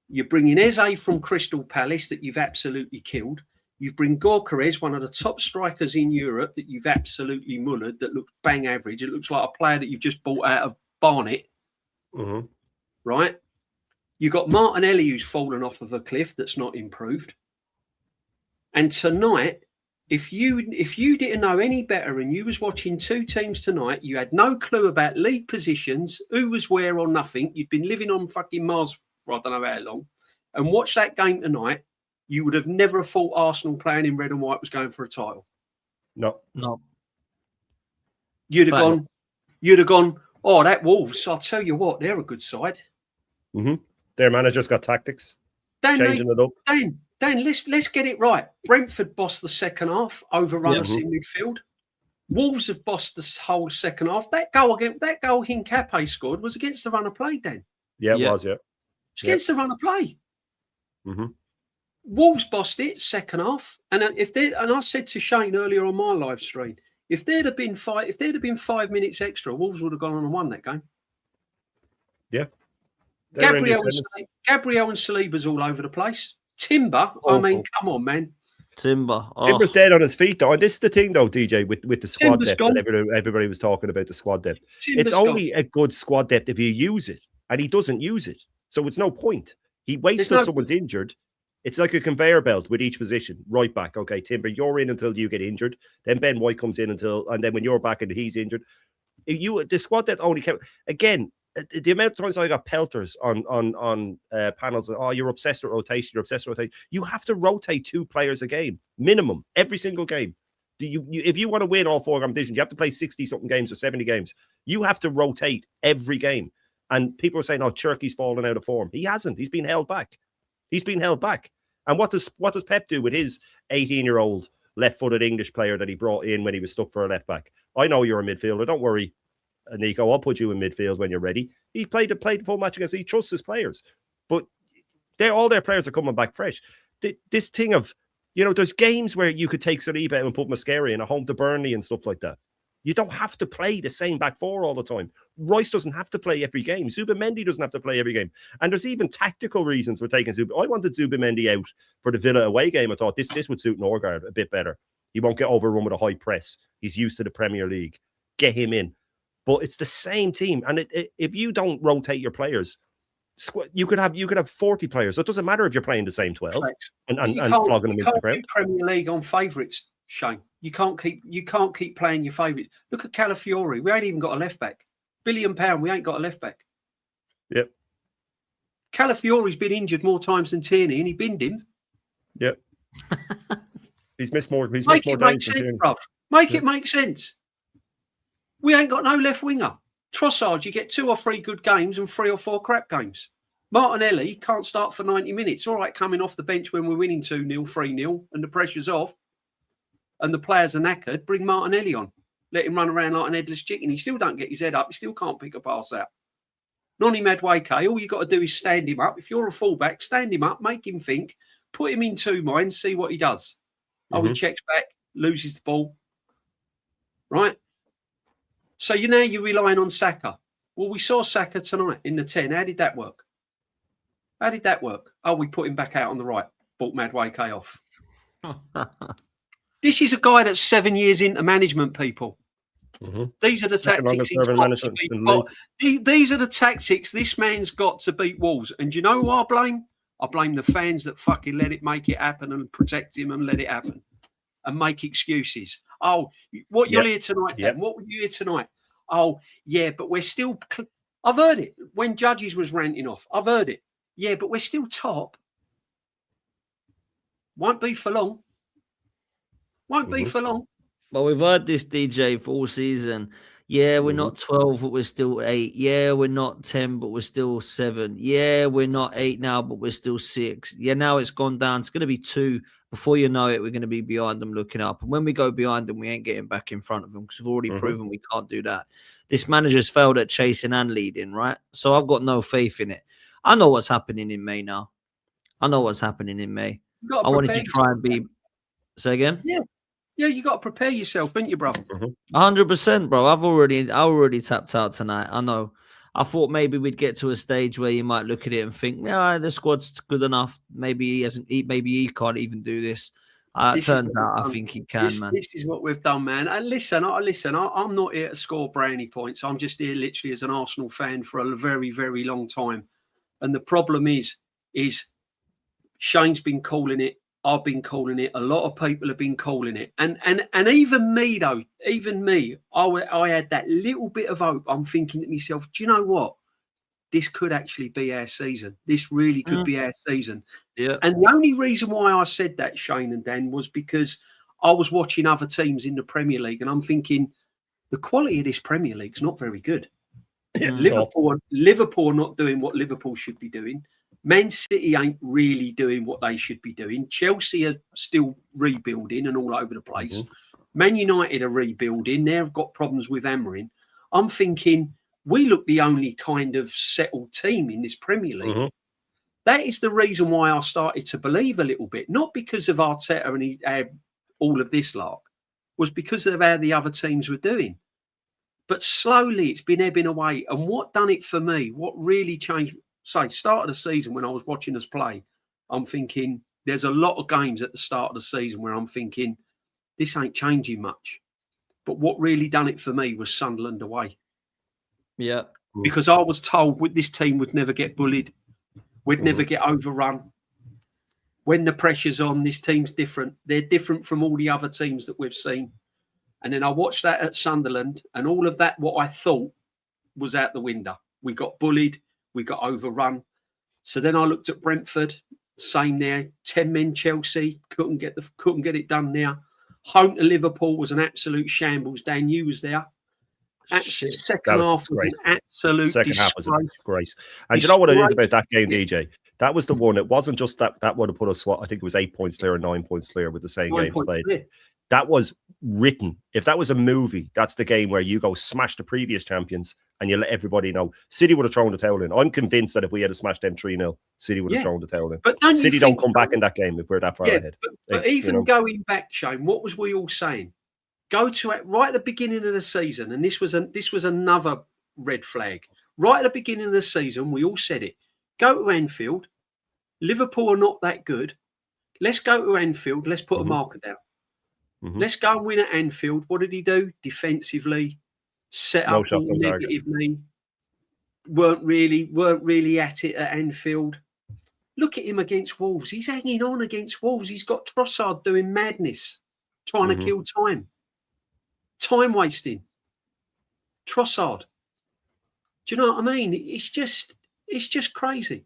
S4: You're bringing Eze from Crystal Palace that you've absolutely killed. You bring Gyökeres, one of the top strikers in Europe that you've absolutely mullered, that looks bang average. It looks like a player that you've just bought out of Barnet. Mm-hmm. Right? You got Martinelli who's fallen off of a cliff that's not improved. And tonight, if you didn't know any better and you was watching two teams tonight, you had no clue about league positions, who was where or nothing. You'd been living on fucking Mars for I don't know how long, and watch that game tonight, you would have never thought Arsenal playing in red and white was going for a title.
S2: No.
S4: You'd have gone, oh, that Wolves, I'll tell you what, they're a good side.
S2: Mm-hmm. Their manager's got tactics. Changing it up.
S4: Dan, let's get it right. Brentford bossed the second half, overrun us in midfield. Wolves have bossed the whole second half. That goal Hincapié scored was against the run of play, Dan.
S2: Yeah, it was, yeah.
S4: It's against the run of play.
S2: Mm-hmm.
S4: Wolves bossed it second half, and I said to Shane earlier on my live stream, if there'd have been 5 minutes extra, Wolves would have gone on and won that game.
S2: Yeah.
S4: Gabriel and Saliba's all over the place. Timber, I mean, come on, man.
S1: Timber's
S2: dead on his feet, though. And this is the thing, though, DJ, with the squad depth. Everybody was talking about the squad depth. It's only a good squad depth if you use it, and he doesn't use it. So it's no point. He waits till someone's injured. It's like a conveyor belt with each position. Right back, okay, Timber, you're in until you get injured. Then Ben White comes in and then when you're back and he's injured, the squad depth only came again. The amount of times I got pelters on panels, oh, you're obsessed with rotation, You have to rotate 2 players a game, minimum, every single game. If you want to win all 4 competitions, you have to play 60-something games or 70 games. You have to rotate every game. And people are saying, oh, Cherky's fallen out of form. He hasn't. He's been held back. And what does Pep do with his 18-year-old left-footed English player that he brought in when he was stuck for a left-back? I know you're a midfielder. Don't worry, Nico, I'll put you in midfield when you're ready. He played the full match against. He trusts his players, but all their players are coming back fresh. This thing of, there's games where you could take Saliba and put Mascari in a home to Burnley and stuff like that. You don't have to play the same back four all the time. Rice doesn't have to play every game. Zubimendi doesn't have to play every game. And there's even tactical reasons for taking Zubimendi. I wanted Zubimendi out for the Villa away game. I thought this would suit Norgard a bit better. He won't get overrun with a high press. He's used to the Premier League. Get him in. But it's the same team. And if you don't rotate your players, you could have 40 players. So it doesn't matter if you're playing the same 12 and flogging them into the ground.
S4: Premier League on favourites, Shane. You can't keep playing your favourites. Look at Calafiori. We ain't even got a left back. £1 billion. We ain't got a left back.
S2: Yep.
S4: Calafiori's been injured more times than Tierney, and he binned him.
S2: Yep. He's missed more. He's
S4: Make
S2: missed more
S4: it make
S2: days
S4: sense,
S2: than
S4: bruv. Make it make sense. We ain't got no left winger. Trossard, you get 2 or 3 good games and 3 or 4 crap games. Martinelli can't start for 90 minutes. All right, coming off the bench when we're winning 2-0, 3-0, and the pressure's off, and the players are knackered, bring Martinelli on. Let him run around like an headless chicken. He still don't get his head up. He still can't pick a pass out. Noni Madueke, all you got to do is stand him up. If you're a fullback, stand him up, make him think, put him in 2 minds, see what he does. Oh, he checks back, loses the ball. Right? So you're relying on Saka. Well, we saw Saka tonight in the 10. How did that work? Oh, we put him back out on the right. Bought Madueke off. This is a guy that's 7 years into management, people. These are the tactics these are the tactics this man's got to beat Wolves. And do you know who I blame? I blame the fans that fucking make it happen and protect him and let it happen and make excuses. Oh, what you're here tonight then? What were you here tonight? Oh, yeah, but we're still... I've heard it. When Judges was ranting off, I've heard it. Yeah, but we're still top. Won't be for long. Won't be for long.
S1: But we've heard this, DJ, for all season. Yeah, we're not 12, but we're still 8. Yeah, we're not 10, but we're still 7. Yeah, we're not 8 now, but we're still 6. Yeah, now it's gone down. It's going to be 2. Before you know it, we're going to be behind them looking up. And when we go behind them, we ain't getting back in front of them because we've already proven we can't do that. This manager's failed at chasing and leading, right? So I've got no faith in it. I know what's happening in May now. I wanted to try and be... Say again?
S4: Yeah, you got to prepare yourself, don't you, bro?
S1: 100%, bro. I already tapped out tonight. I know. I thought maybe we'd get to a stage where you might look at it and think, "Yeah, the squad's good enough. Maybe he can't even do this." Turns out, I think he can, man.
S4: This is what we've done, man. And listen, I'm not here to score brownie points. I'm just here literally as an Arsenal fan for a very, very long time. And the problem is Shane's been calling it. I've been calling it. A lot of people have been calling it. And even me, though, I had that little bit of hope. I'm thinking to myself, do you know what? This could actually be our season. This really could be our season.
S1: Yeah.
S4: And the only reason why I said that, Shane and Dan, was because I was watching other teams in the Premier League and I'm thinking the quality of this Premier League's not very good. Liverpool are not doing what Liverpool should be doing. Man City ain't really doing what they should be doing. Chelsea are still rebuilding and all over the place. Man United are rebuilding. They've got problems with hammering. I'm thinking we look the only kind of settled team in this Premier League. That is the reason why I started to believe a little bit. Not because of Arteta and all of this lark. Was because of how the other teams were doing. But slowly it's been ebbing away. And what done it for me, what really changed... start of the season when I was watching us play, I'm thinking there's a lot of games at the start of the season where I'm thinking this ain't changing much. But what really done it for me was Sunderland away.
S1: Yeah.
S4: Because I was told this team would never get bullied. We'd never get overrun. When the pressure's on, this team's different. They're different from all the other teams that we've seen. And then I watched that at Sunderland and all of that, what I thought was out the window. We got bullied. We got overrun. So then I looked at Brentford, same there. 10 men Chelsea, couldn't get it done there. Home to Liverpool was an absolute shambles. Dan, you was there. Second half was an absolute
S2: disgrace. And you know what it is about that game, DJ? That was the one. It wasn't just that would have put us, I think it was 8 points clear or 9 points clear with the same game played. Clear. That was written. If that was a movie, that's the game where you go smash the previous champions and you let everybody know. City would have thrown the towel in. I'm convinced that if we had smashed them 3-0, City would have thrown the towel in. But City don't come back in that game if we're that far ahead.
S4: But even going back, Shane, what was we all saying? Go to it right at the beginning of the season, and this was another red flag. Right at the beginning of the season, we all said it. Go to Anfield. Liverpool are not that good. Let's go to Anfield. Let's put a marker down. Let's go and win at Anfield. What did he do? Defensively, set up all negatively. Weren't really at it at Anfield. Look at him against Wolves. He's hanging on against Wolves. He's got Trossard doing madness, trying to kill time. Time wasting. Trossard. Do you know what I mean? It's just crazy.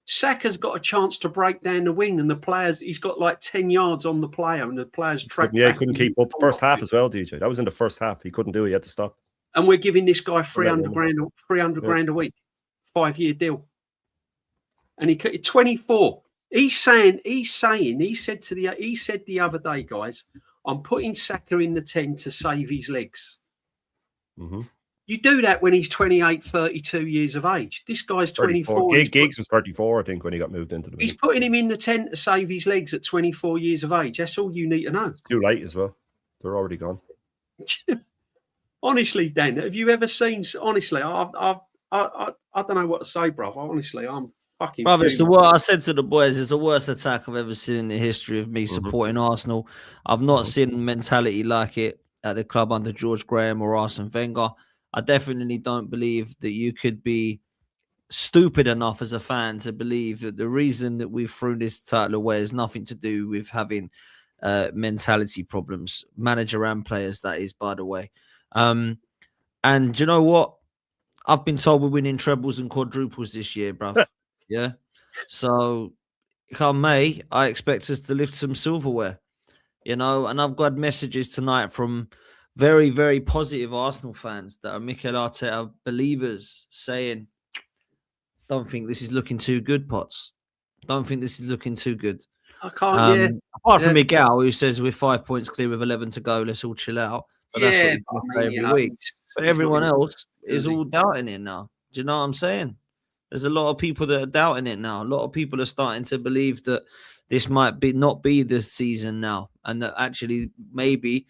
S4: Saka's got a chance to break down the wing, and the players, he's got like 10 yards on the player, and the players track.
S2: Yeah, he couldn't keep up. First half as well, DJ. That was in the first half. He couldn't do it. He had to stop.
S4: And we're giving this guy 300 grand a week, 5-year deal. And he 24. He said the other day, guys, I'm putting Saka in the 10 to save his legs. You do that when he's 28, 32 years of age. This guy's 24.
S2: Giggs was 34, I think, when he got moved into the
S4: He's putting him in the 10 to save his legs at 24 years of age. That's all you need to know.
S2: It's too late as well. They're already gone.
S4: Honestly, Dan, have you ever seen? Honestly, I don't know what to say, bro. Honestly, I'm fucking.
S1: Brother, it's the worst. I said to the boys, it's the worst attack I've ever seen in the history of me supporting Arsenal. I've not seen mentality like it at the club under George Graham or Arsene Wenger. I definitely don't believe that you could be stupid enough as a fan to believe that the reason that we've thrown this title away has nothing to do with having mentality problems. Manager and players, that is, by the way. And you know what? I've been told we're winning trebles and quadruples this year, bruv. Yeah. So come May, I expect us to lift some silverware, you know, and I've got messages tonight from very, very positive Arsenal fans that are Mikel Arteta believers saying, don't think this is looking too good, Potts. Don't think this is looking too good.
S4: I can't,
S1: Apart from Miguel, who says we're 5 points clear with 11 to go, let's all chill out. But that's what we say every week. But everyone else is all doubting it now. Do you know what I'm saying? There's a lot of people that are doubting it now. A lot of people are starting to believe that this might not be the season now, and that actually maybe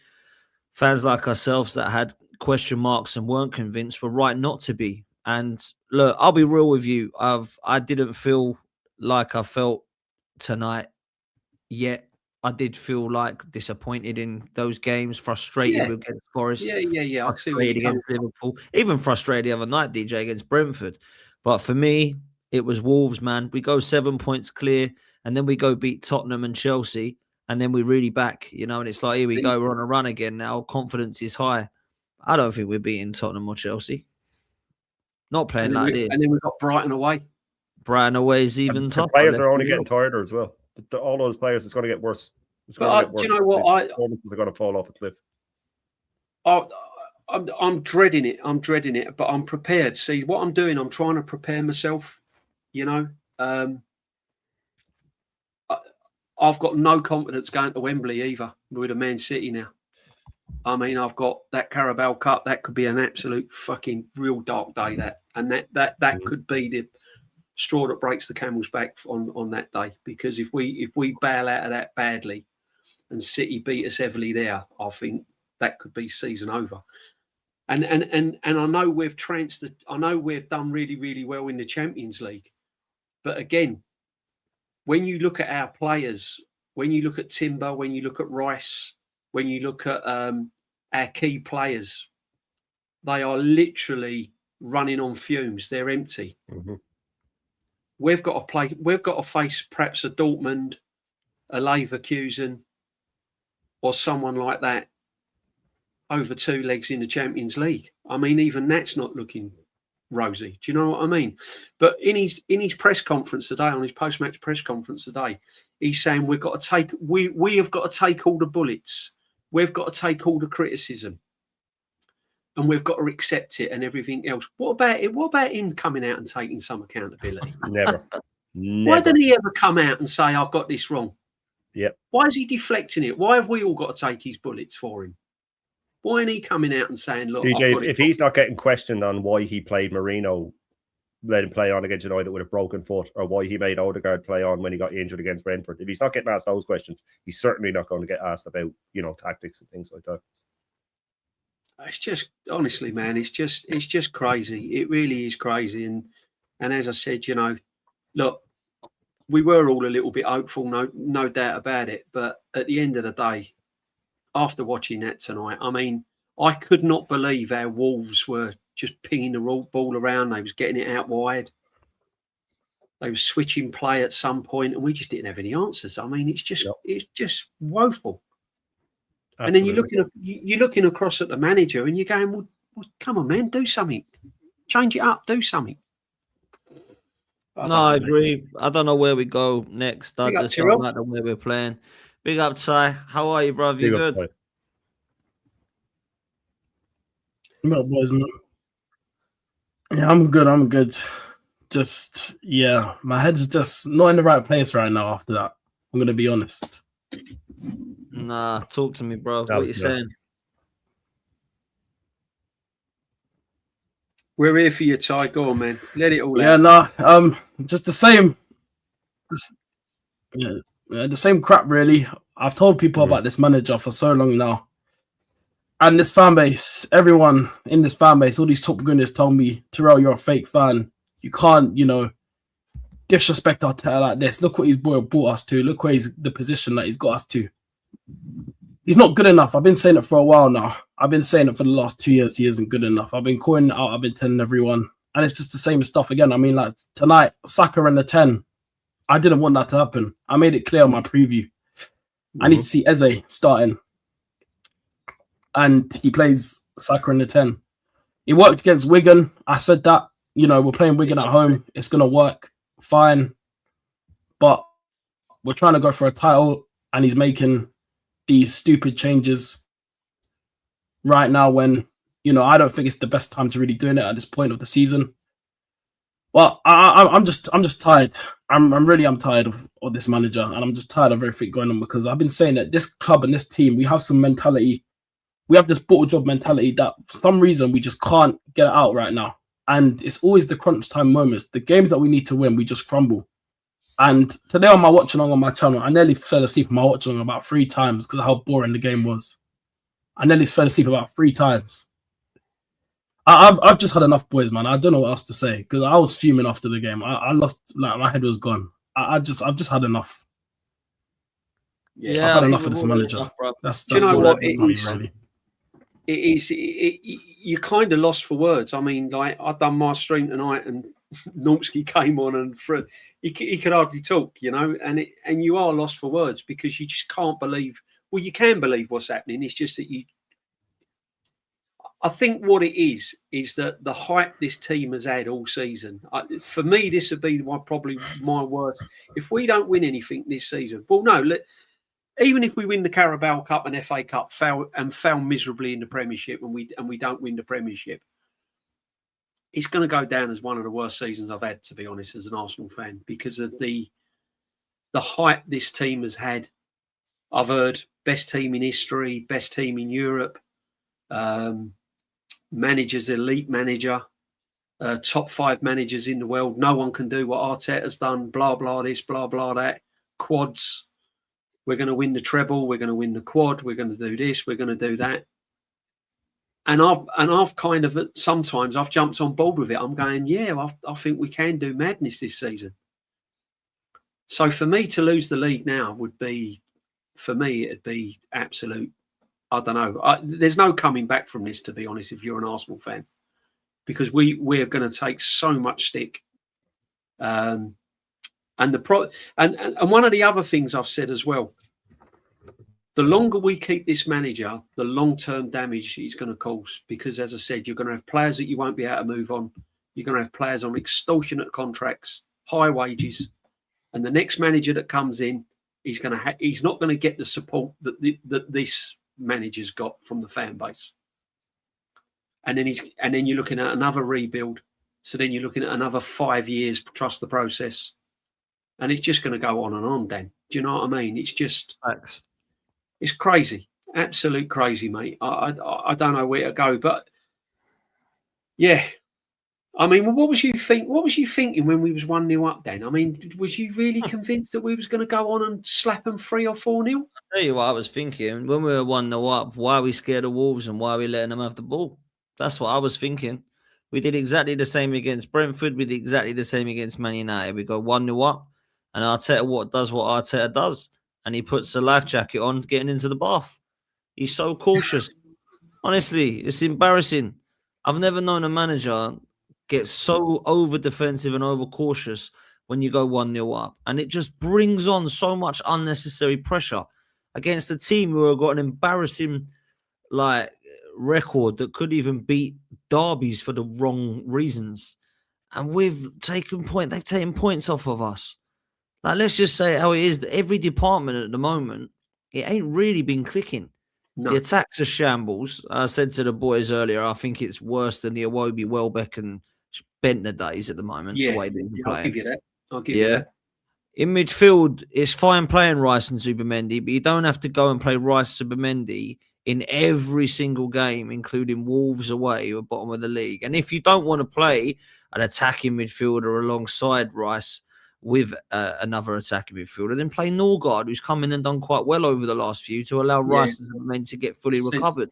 S1: fans like ourselves that had question marks and weren't convinced were right not to be. And look, I'll be real with you. I didn't feel like I felt tonight yet. I did feel like disappointed in those games, frustrated against Forest.
S4: Yeah.
S1: Frustrated against Liverpool. Even frustrated the other night, DJ, against Brentford. But for me, it was Wolves, man. We go 7 points clear, and then we go beat Tottenham and Chelsea, and then we're really back, you know, and it's like, here we go, we're on a run again now. Confidence is high. I don't think we're beating Tottenham or Chelsea. Not playing like this.
S4: And then we've got Brighton away.
S1: Brighton away is even tougher.
S2: Players are only getting tighter as well. All those players, it's going to get worse. It's going to get worse. Do
S4: you know what?
S2: Performances are going to fall off a cliff.
S4: I'm dreading it. But I'm prepared. See, what I'm doing, I'm trying to prepare myself, you know. I've got no confidence going to Wembley either with a Man City now. I mean, I've got that Carabao Cup. That could be an absolute fucking real dark day. That could be the straw that breaks the camel's back on that day. Because if we bail out of that badly, and City beat us heavily there, I think that could be season over. And I know we've done really, really well in the Champions League, but again, when you look at our players, when you look at Timber, when you look at Rice, when you look at our key players, they are literally running on fumes. They're empty. We've got to face perhaps a Dortmund, a Leverkusen, or someone like that over two legs in the Champions League. I mean, even that's not looking rosy. Do you know what I mean? But in his press conference today, on his post-match press conference today, he's saying we have got to take all the bullets. We've got to take all the criticism, and we've got to accept it and everything else. What about it? What about him coming out and taking some accountability?
S2: Never.
S4: Why didn't he ever come out and say, I've got this wrong?
S2: Yep.
S4: Why is he deflecting it? Why have we all got to take his bullets for him? Why ain't he coming out and saying, look,
S2: DJ, if he's not getting questioned on why he played Marino, let him play on against United with a broken foot, or why he made Odegaard play on when he got injured against Brentford, if he's not getting asked those questions, he's certainly not going to get asked about, tactics and things like that.
S4: It's just honestly, man, it's just crazy. It really is crazy. And as I said, look, we were all a little bit hopeful, no doubt about it. But at the end of the day, after watching that tonight, I mean, I could not believe how Wolves were just pinging the ball around. They was getting it out wide. They were switching play at some point, and we just didn't have any answers. I mean, it's just woeful. Absolutely. And then you're looking across at the manager, and you're going, well, come on, man, do something, change it up, do something.
S1: I agree. I don't know where we go next. I just don't like the way we're playing. Big up, Ty. How are you, bro? You good?
S5: Well, boys, man. Yeah, I'm good. I'm good. Just, my head's just not in the right place right now after that. I'm going to be honest.
S1: Nah, talk to me, bro. What you saying?
S4: We're here for you, Ty. Go on, man. Let it all out.
S5: Yeah, just the same. The same crap, really. I've told people about this manager for so long now. And this fan base, everyone in this fan base, all these top gunners told me, Terrell, you're a fake fan. You can't, disrespect Arteta like this. Look what he's brought us to. Look where the position that he's got us to. He's not good enough. I've been saying it for a while now. I've been saying it for the last 2 years. He isn't good enough. I've been calling it out. I've been telling everyone. And it's just the same stuff again. I mean, like tonight, Saka and the 10. I didn't want that to happen. I made it clear on my preview. I need to see Eze starting. And he plays Saka in the 10. It worked against Wigan. I said that, we're playing Wigan at home. It's going to work fine. But we're trying to go for a title, and he's making these stupid changes right now when, I don't think it's the best time to really doing it at this point of the season. Well, I'm just tired. I'm tired of this manager, and I'm just tired of everything going on, because I've been saying that this club and this team, we have some mentality. We have this bottle job mentality that for some reason we just can't get it out right now. And it's always the crunch time moments. The games that we need to win, we just crumble. And today on my watch along on my channel, I nearly fell asleep on my watch along about 3 times because of how boring the game was. I nearly fell asleep about 3 times. I've just had enough, boys, man. I don't know what else to say, because I was fuming after the game. I lost, my head was gone. I've just had enoh.
S1: Yeah,
S5: I've had enough of this manager. That's
S4: do you know what it is?
S5: Really.
S4: It is. You're kind of lost for words. I mean, like, I've done my stream tonight, and Normski came on, and he could hardly talk, and you are lost for words, because you just can't believe. Well, you can believe what's happening. It's just that I think what it is that the hype this team has had all season. For me, this would be probably my worst. If we don't win anything this season, well, no. Even if we win the Carabao Cup and FA Cup, fail miserably in the Premiership, and we don't win the Premiership, it's going to go down as one of the worst seasons I've had, to be honest, as an Arsenal fan, because of the hype this team has had. I've heard best team in history, best team in Europe, managers, elite manager, top 5 managers in the world. No one can do what Arteta's done. Blah blah this, blah blah that. Quads. We're going to win the treble. We're going to win the quad. We're going to do this. We're going to do that. And I've kind of, sometimes I've jumped on board with it. I'm going, I think we can do madness this season. So for me to lose the league now would be, for me, it'd be absolute. I don't know. There's no coming back from this, to be honest, if you're an Arsenal fan, because we're going to take so much stick. And one of the other things I've said as well, the longer we keep this manager, the long-term damage he's going to cause. Because, as I said, you're going to have players that you won't be able to move on. You're going to have players on extortionate contracts, high wages, and the next manager that comes in, he's not going to get the support that this manager's got from the fan base. And then you're looking at another rebuild. So then you're looking at another 5 years, trust the process. And it's just going to go on and on, Dan. Do you know what I mean? It's just, it's crazy. Absolute crazy, mate. I don't know where to go. But, yeah, I mean, what was you thinking when we was 1-0 up then? I mean, was you really convinced that we was going to go on and slap them 3 or 4-0?
S1: I'll tell you what I was thinking. When we were 1-0 up, why are we scared of Wolves and why are we letting them have the ball? That's what I was thinking. We did exactly the same against Brentford. We did exactly the same against Man United. We go 1-0 up, and Arteta does what Arteta does, and he puts a life jacket on getting into the bath. He's so cautious. Honestly, it's embarrassing. I've never known a manager get so over defensive and over cautious when you go 1-0 up. And it just brings on so much unnecessary pressure against a team who have got an embarrassing record that could even beat derbies for the wrong reasons. And they've taken points off of us. Like, let's just say how it is that every department at the moment, it ain't really been clicking.
S4: No.
S1: The attacks are shambles. I said to the boys earlier, I think it's worse than the Iwobi, Welbeck, and Bentner days at the moment.
S4: Yeah,
S1: the way they're playing.
S4: I'll give you that. I'll give you that.
S1: In midfield, it's fine playing Rice and Zubimendi, but you don't have to go and play Rice Zubimendi in every single game, including Wolves away or bottom of the league. And if you don't want to play an attacking midfielder alongside Rice with another attacking midfielder, then play Norgard, who's come in and done quite well over the last few, to allow Rice and Zubimendi to get fully recovered.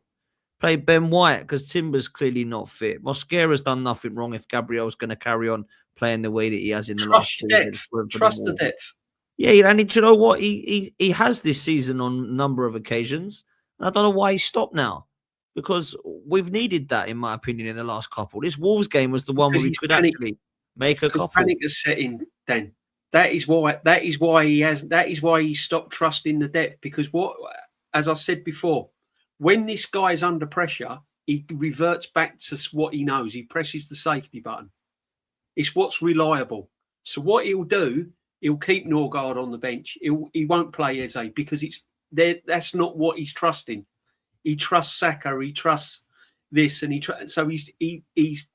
S1: Play Ben White because Timber's clearly not fit. Mosquera's done nothing wrong if Gabriel's going to carry on playing the way that he has in the last
S4: depth. Trust the depth.
S1: Yeah, and you know what? He has this season on a number of occasions. And I don't know why he stopped now. Because we've needed that, in my opinion, in the last couple. This Wolves game was the one where we could actually make a couple.
S4: Panic has set in then. That is why he stopped trusting the depth. Because as I said before, when this guy's under pressure, he reverts back to what he knows. He presses the safety button. It's what's reliable. So what he'll do, he'll keep Norgard on the bench. He won't play Eze because that's not what he's trusting. He trusts Saka. He trusts this, and he's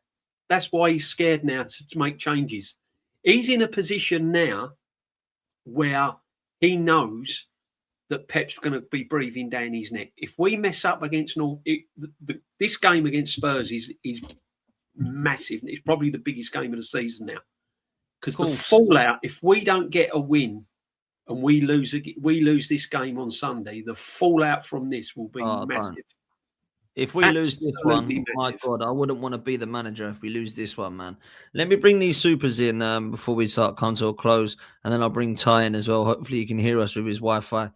S4: that's why he's scared now to make changes. He's in a position now where he knows that Pep's going to be breathing down his neck. If we mess up against this game against Spurs is massive. It's probably the biggest game of the season now, because the fallout. If we don't get a win and we lose this game on Sunday, the fallout from this will be massive.
S1: If we lose this one, my God, I wouldn't want to be the manager if we lose this one, man. Let me bring these supers in before we come to a close, and then I'll bring Ty in as well. Hopefully, you can hear us with his Wi-Fi.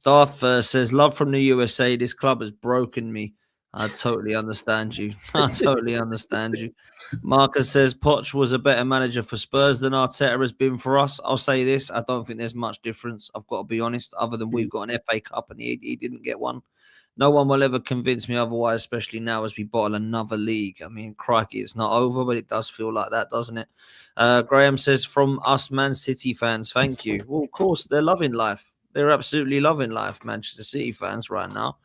S1: Darth says, love from the USA. This club has broken me. I totally understand you. I totally understand you. Marcus says, Poch was a better manager for Spurs than Arteta has been for us. I'll say this. I don't think there's much difference. I've got to be honest, other than we've got an FA Cup and he didn't get one. No one will ever convince me otherwise, especially now as we bottle another league. I mean, crikey, it's not over, but it does feel like that, doesn't it? Graham says, from us Man City fans, thank you. Well, of course, they're loving life. They're absolutely loving life, Manchester City fans right now.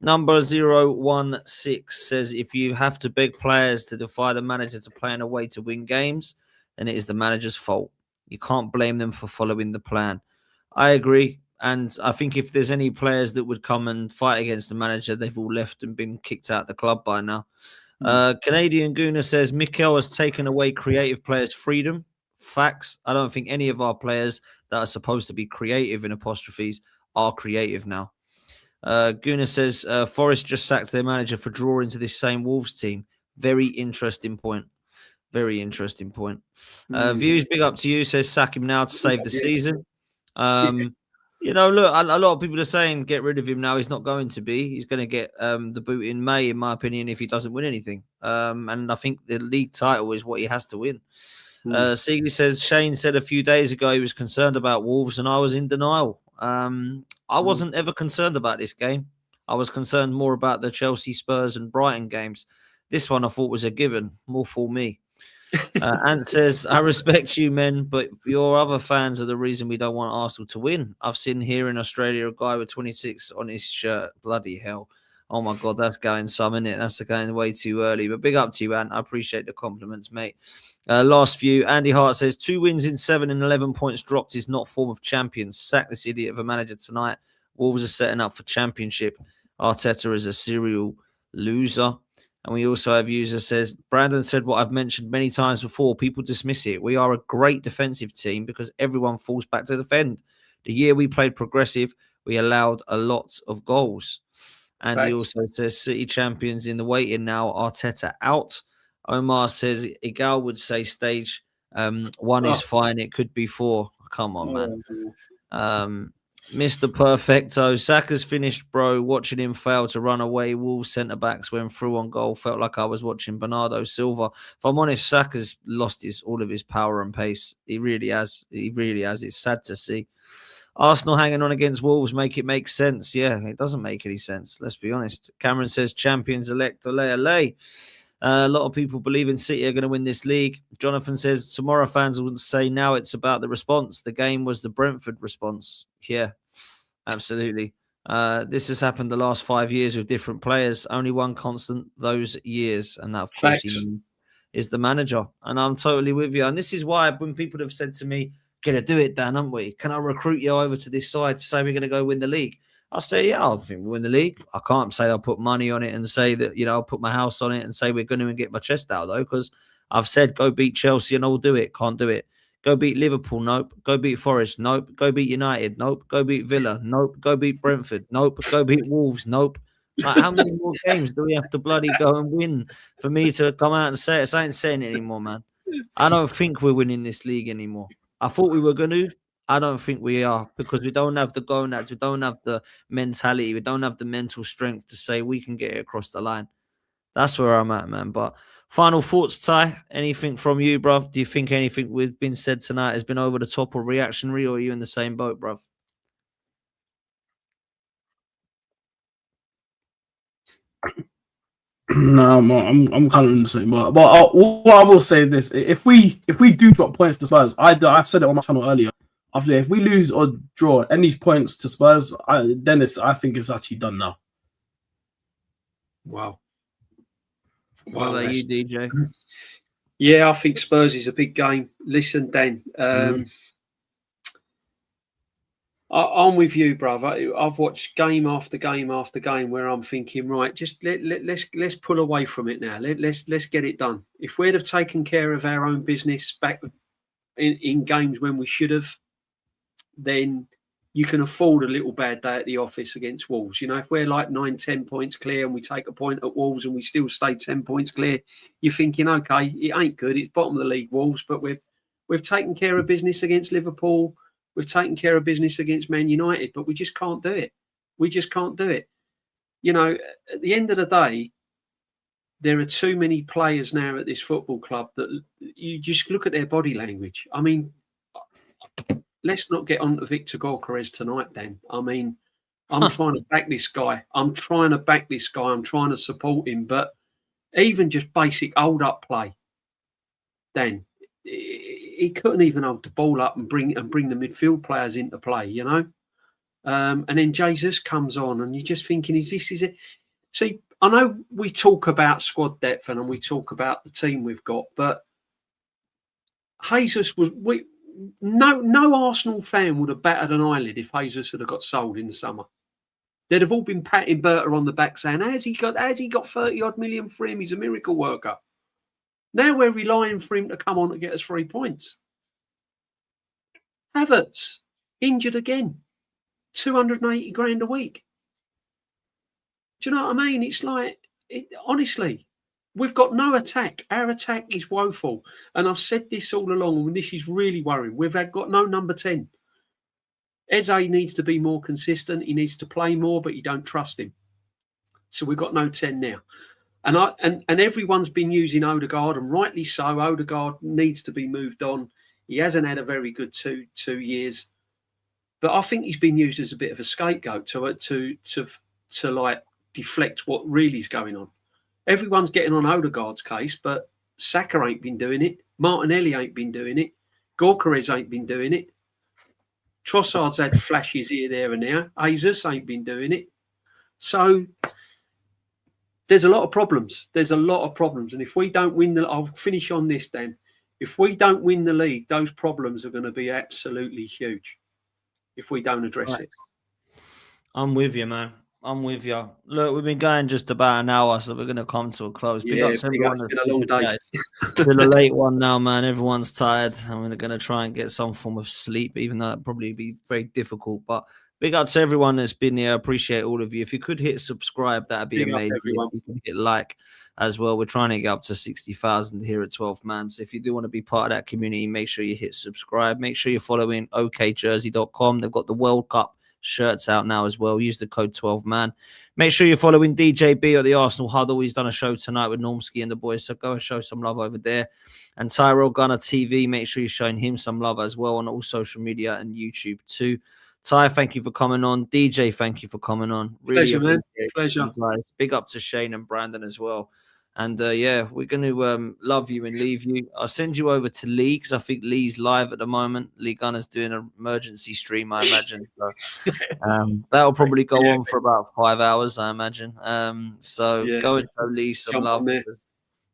S1: Number 016 says, if you have to beg players to defy the manager to play in a way to win games, then it is the manager's fault. You can't blame them for following the plan. I agree. And I think if there's any players that would come and fight against the manager, they've all left and been kicked out of the club by now. Canadian Gooner says, Mikel has taken away creative players' freedom. Facts. I don't think any of our players that are supposed to be creative in apostrophes are creative now. Gooner says, Forest just sacked their manager for drawing to this same Wolves team. Very interesting point. Very interesting point. Views, big up to you. Says, sack him now to save the season. You know, look, a lot of people are saying get rid of him now. He's not going to be. He's going to get the boot in May, in my opinion, if he doesn't win anything. And I think the league title is what he has to win. Seagley says, Shane said a few days ago he was concerned about Wolves, and I was in denial. I wasn't ever concerned about this game. I was concerned more about the Chelsea, Spurs, and Brighton games. This one I thought was a given, more for me. Ant says, I respect you, men, but your other fans are the reason we don't want Arsenal to win. I've seen here in Australia a guy with 26 on his shirt. Bloody hell. Oh, my God, that's going some, isn't it? That's going way too early. But big up to you, Ant. I appreciate the compliments, mate. Last few. Andy Hart says, 2 wins in 7 and 11 points dropped is not form of champions. Sack this idiot of a manager tonight. Wolves are setting up for championship. Arteta is a serial loser. And we also have user says, Brandon said what I've mentioned many times before. People dismiss it. We are a great defensive team because everyone falls back to defend. The year we played progressive, we allowed a lot of goals. And he also says City champions in the waiting now. Arteta out. Omar says Igal would say stage 1 is fine. It could be 4. Come on, man. Mr. Perfecto, Saka's finished, bro. Watching him fail to run away. Wolves centre-backs went through on goal. Felt like I was watching Bernardo Silva. If I'm honest, Saka's lost all of his power and pace. He really has. He really has. It's sad to see. Arsenal hanging on against Wolves make sense. Yeah, it doesn't make any sense. Let's be honest. Cameron says champions elect. Ole. A lot of people believe in City are going to win this league. Jonathan says tomorrow fans will say now it's about the response. The game was the Brentford response. Yeah, absolutely. This has happened the last 5 years with different players. Only one constant those years. And that, of course, is the manager. And I'm totally with you. And this is why when people have said to me, gonna do it, Dan, aren't we? Can I recruit you over to this side to say we're going to go win the league? I'll say, yeah, I think we'll win the league. I can't say I'll put money on it and say that, I'll put my house on it and say we're going to get my chest out, though, because I've said go beat Chelsea and I'll do it. Can't do it. Go beat Liverpool. Nope. Go beat Forest. Nope. Go beat United. Nope. Go beat Villa. Nope. Go beat Brentford. Nope. Go beat Wolves. Nope. Like, how many more games do we have to bloody go and win for me to come out and say it? I ain't saying it anymore, man. I don't think we're winning this league anymore. I thought we were going to. I don't think we are, because we don't have the gonads, we don't have the mentality, we don't have the mental strength to say we can get it across the line. That's where I'm at, man. But final thoughts, Ty? Anything from you, bruv? Do you think anything we've been said tonight has been over the top or reactionary, or are you in the same boat, bruv?
S5: No, I'm kind of in the same boat. But what I will say is this: if we do drop points to Spurs, I've said it on my channel earlier. After if we lose or draw any points to Spurs, I think it's actually done now.
S4: Wow.
S1: What about you, DJ?
S4: Yeah, I think Spurs is a big game. Listen, Dan, I'm with you, brother. I've watched game after game after game where I'm thinking, right, just let's pull away from it now. Let's get it done. If we'd have taken care of our own business back in games when we should have, then you can afford a little bad day at the office against Wolves. If we're like 9-10 points clear and we take a point at Wolves and we still stay 10 points clear, you're thinking, okay, it ain't good. It's bottom of the league, Wolves, but we've taken care of business against Liverpool. We've taken care of business against Man United, but we just can't do it. We just can't do it. At the end of the day, there are too many players now at this football club that you just look at their body language. I mean, let's not get on to Victor Gyökeres tonight, Dan. I mean, I'm trying to back this guy. I'm trying to support him. But even just basic hold-up play, Dan, he couldn't even hold the ball up and bring the midfield players into play, And then Jesus comes on and you're just thinking, is it? See, I know we talk about squad depth and we talk about the team we've got, but Jesus was... No Arsenal fan would have battered an eyelid if Jesus had got sold in the summer. They'd have all been patting Berta on the back saying, has he got 30-odd million for him? He's a miracle worker. Now we're relying for him to come on to get us 3 points. Havertz, injured again. 280 grand a week. Do you know what I mean? It's like, honestly... We've got no attack. Our attack is woeful. And I've said this all along, and this is really worrying. We've got no number 10. Eze needs to be more consistent. He needs to play more, but you don't trust him. So we've got no 10 now. And everyone's been using Odegaard, and rightly so. Odegaard needs to be moved on. He hasn't had a very good two years. But I think he's been used as a bit of a scapegoat to like deflect what really is going on. Everyone's getting on Odegaard's case, but Saka ain't been doing it. Martinelli ain't been doing it. Gyökeres ain't been doing it. Trossard's had flashes here, there and there. Jesus ain't been doing it. So there's a lot of problems. And if we don't win I'll finish on this then. If we don't win the league, those problems are going to be absolutely huge if we don't address it.
S1: I'm with you, man. I'm with you. Look, we've been going just about an hour, so we're going to come to a close. Big
S4: Yeah,
S1: up to
S4: big
S1: everyone.
S4: up. It's been a long day.
S1: Still a late one now, man. Everyone's tired. I'm going to try and get some form of sleep, even though that'd probably be very difficult. But big up to everyone that's been here. I appreciate all of you. If you could hit subscribe, that'd be
S4: Big up,
S1: amazing.
S4: everyone.
S1: If you could hit like as well. We're trying to get up to 60,000 here at 12 man. So if you do want to be part of that community, make sure you hit subscribe. Make sure you're following okjersey.com. They've got the World Cup shirts out now as well. Use the code 12 man. Make sure you're following DJB at the Arsenal Huddle. He's done a show tonight with Normski and the boys, so go and show some love over there. And Tyrell Gunner TV, make sure you're showing him some love as well on all social media and YouTube too. Ty, thank you for coming on. DJ, thank you for coming on. Really
S4: Pleasure, man.
S1: appreciate
S4: Pleasure.
S1: you guys. Big up to Shane and Brandon as well. And yeah, we're going to love you and leave you. I'll send you over to Lee because I think Lee's live at the moment. Lee Gunner's doing an emergency stream, I imagine. So, that'll probably go on for about 5 hours, I imagine. So go and show Lee some love. Because,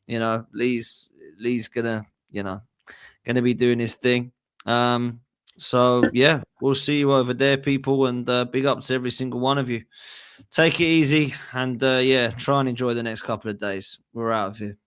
S1: you know, Lee's gonna be doing his thing. So yeah, we'll see you over there, people, and big up to every single one of you. Take it easy and yeah, try and enjoy the next couple of days. We're out of here.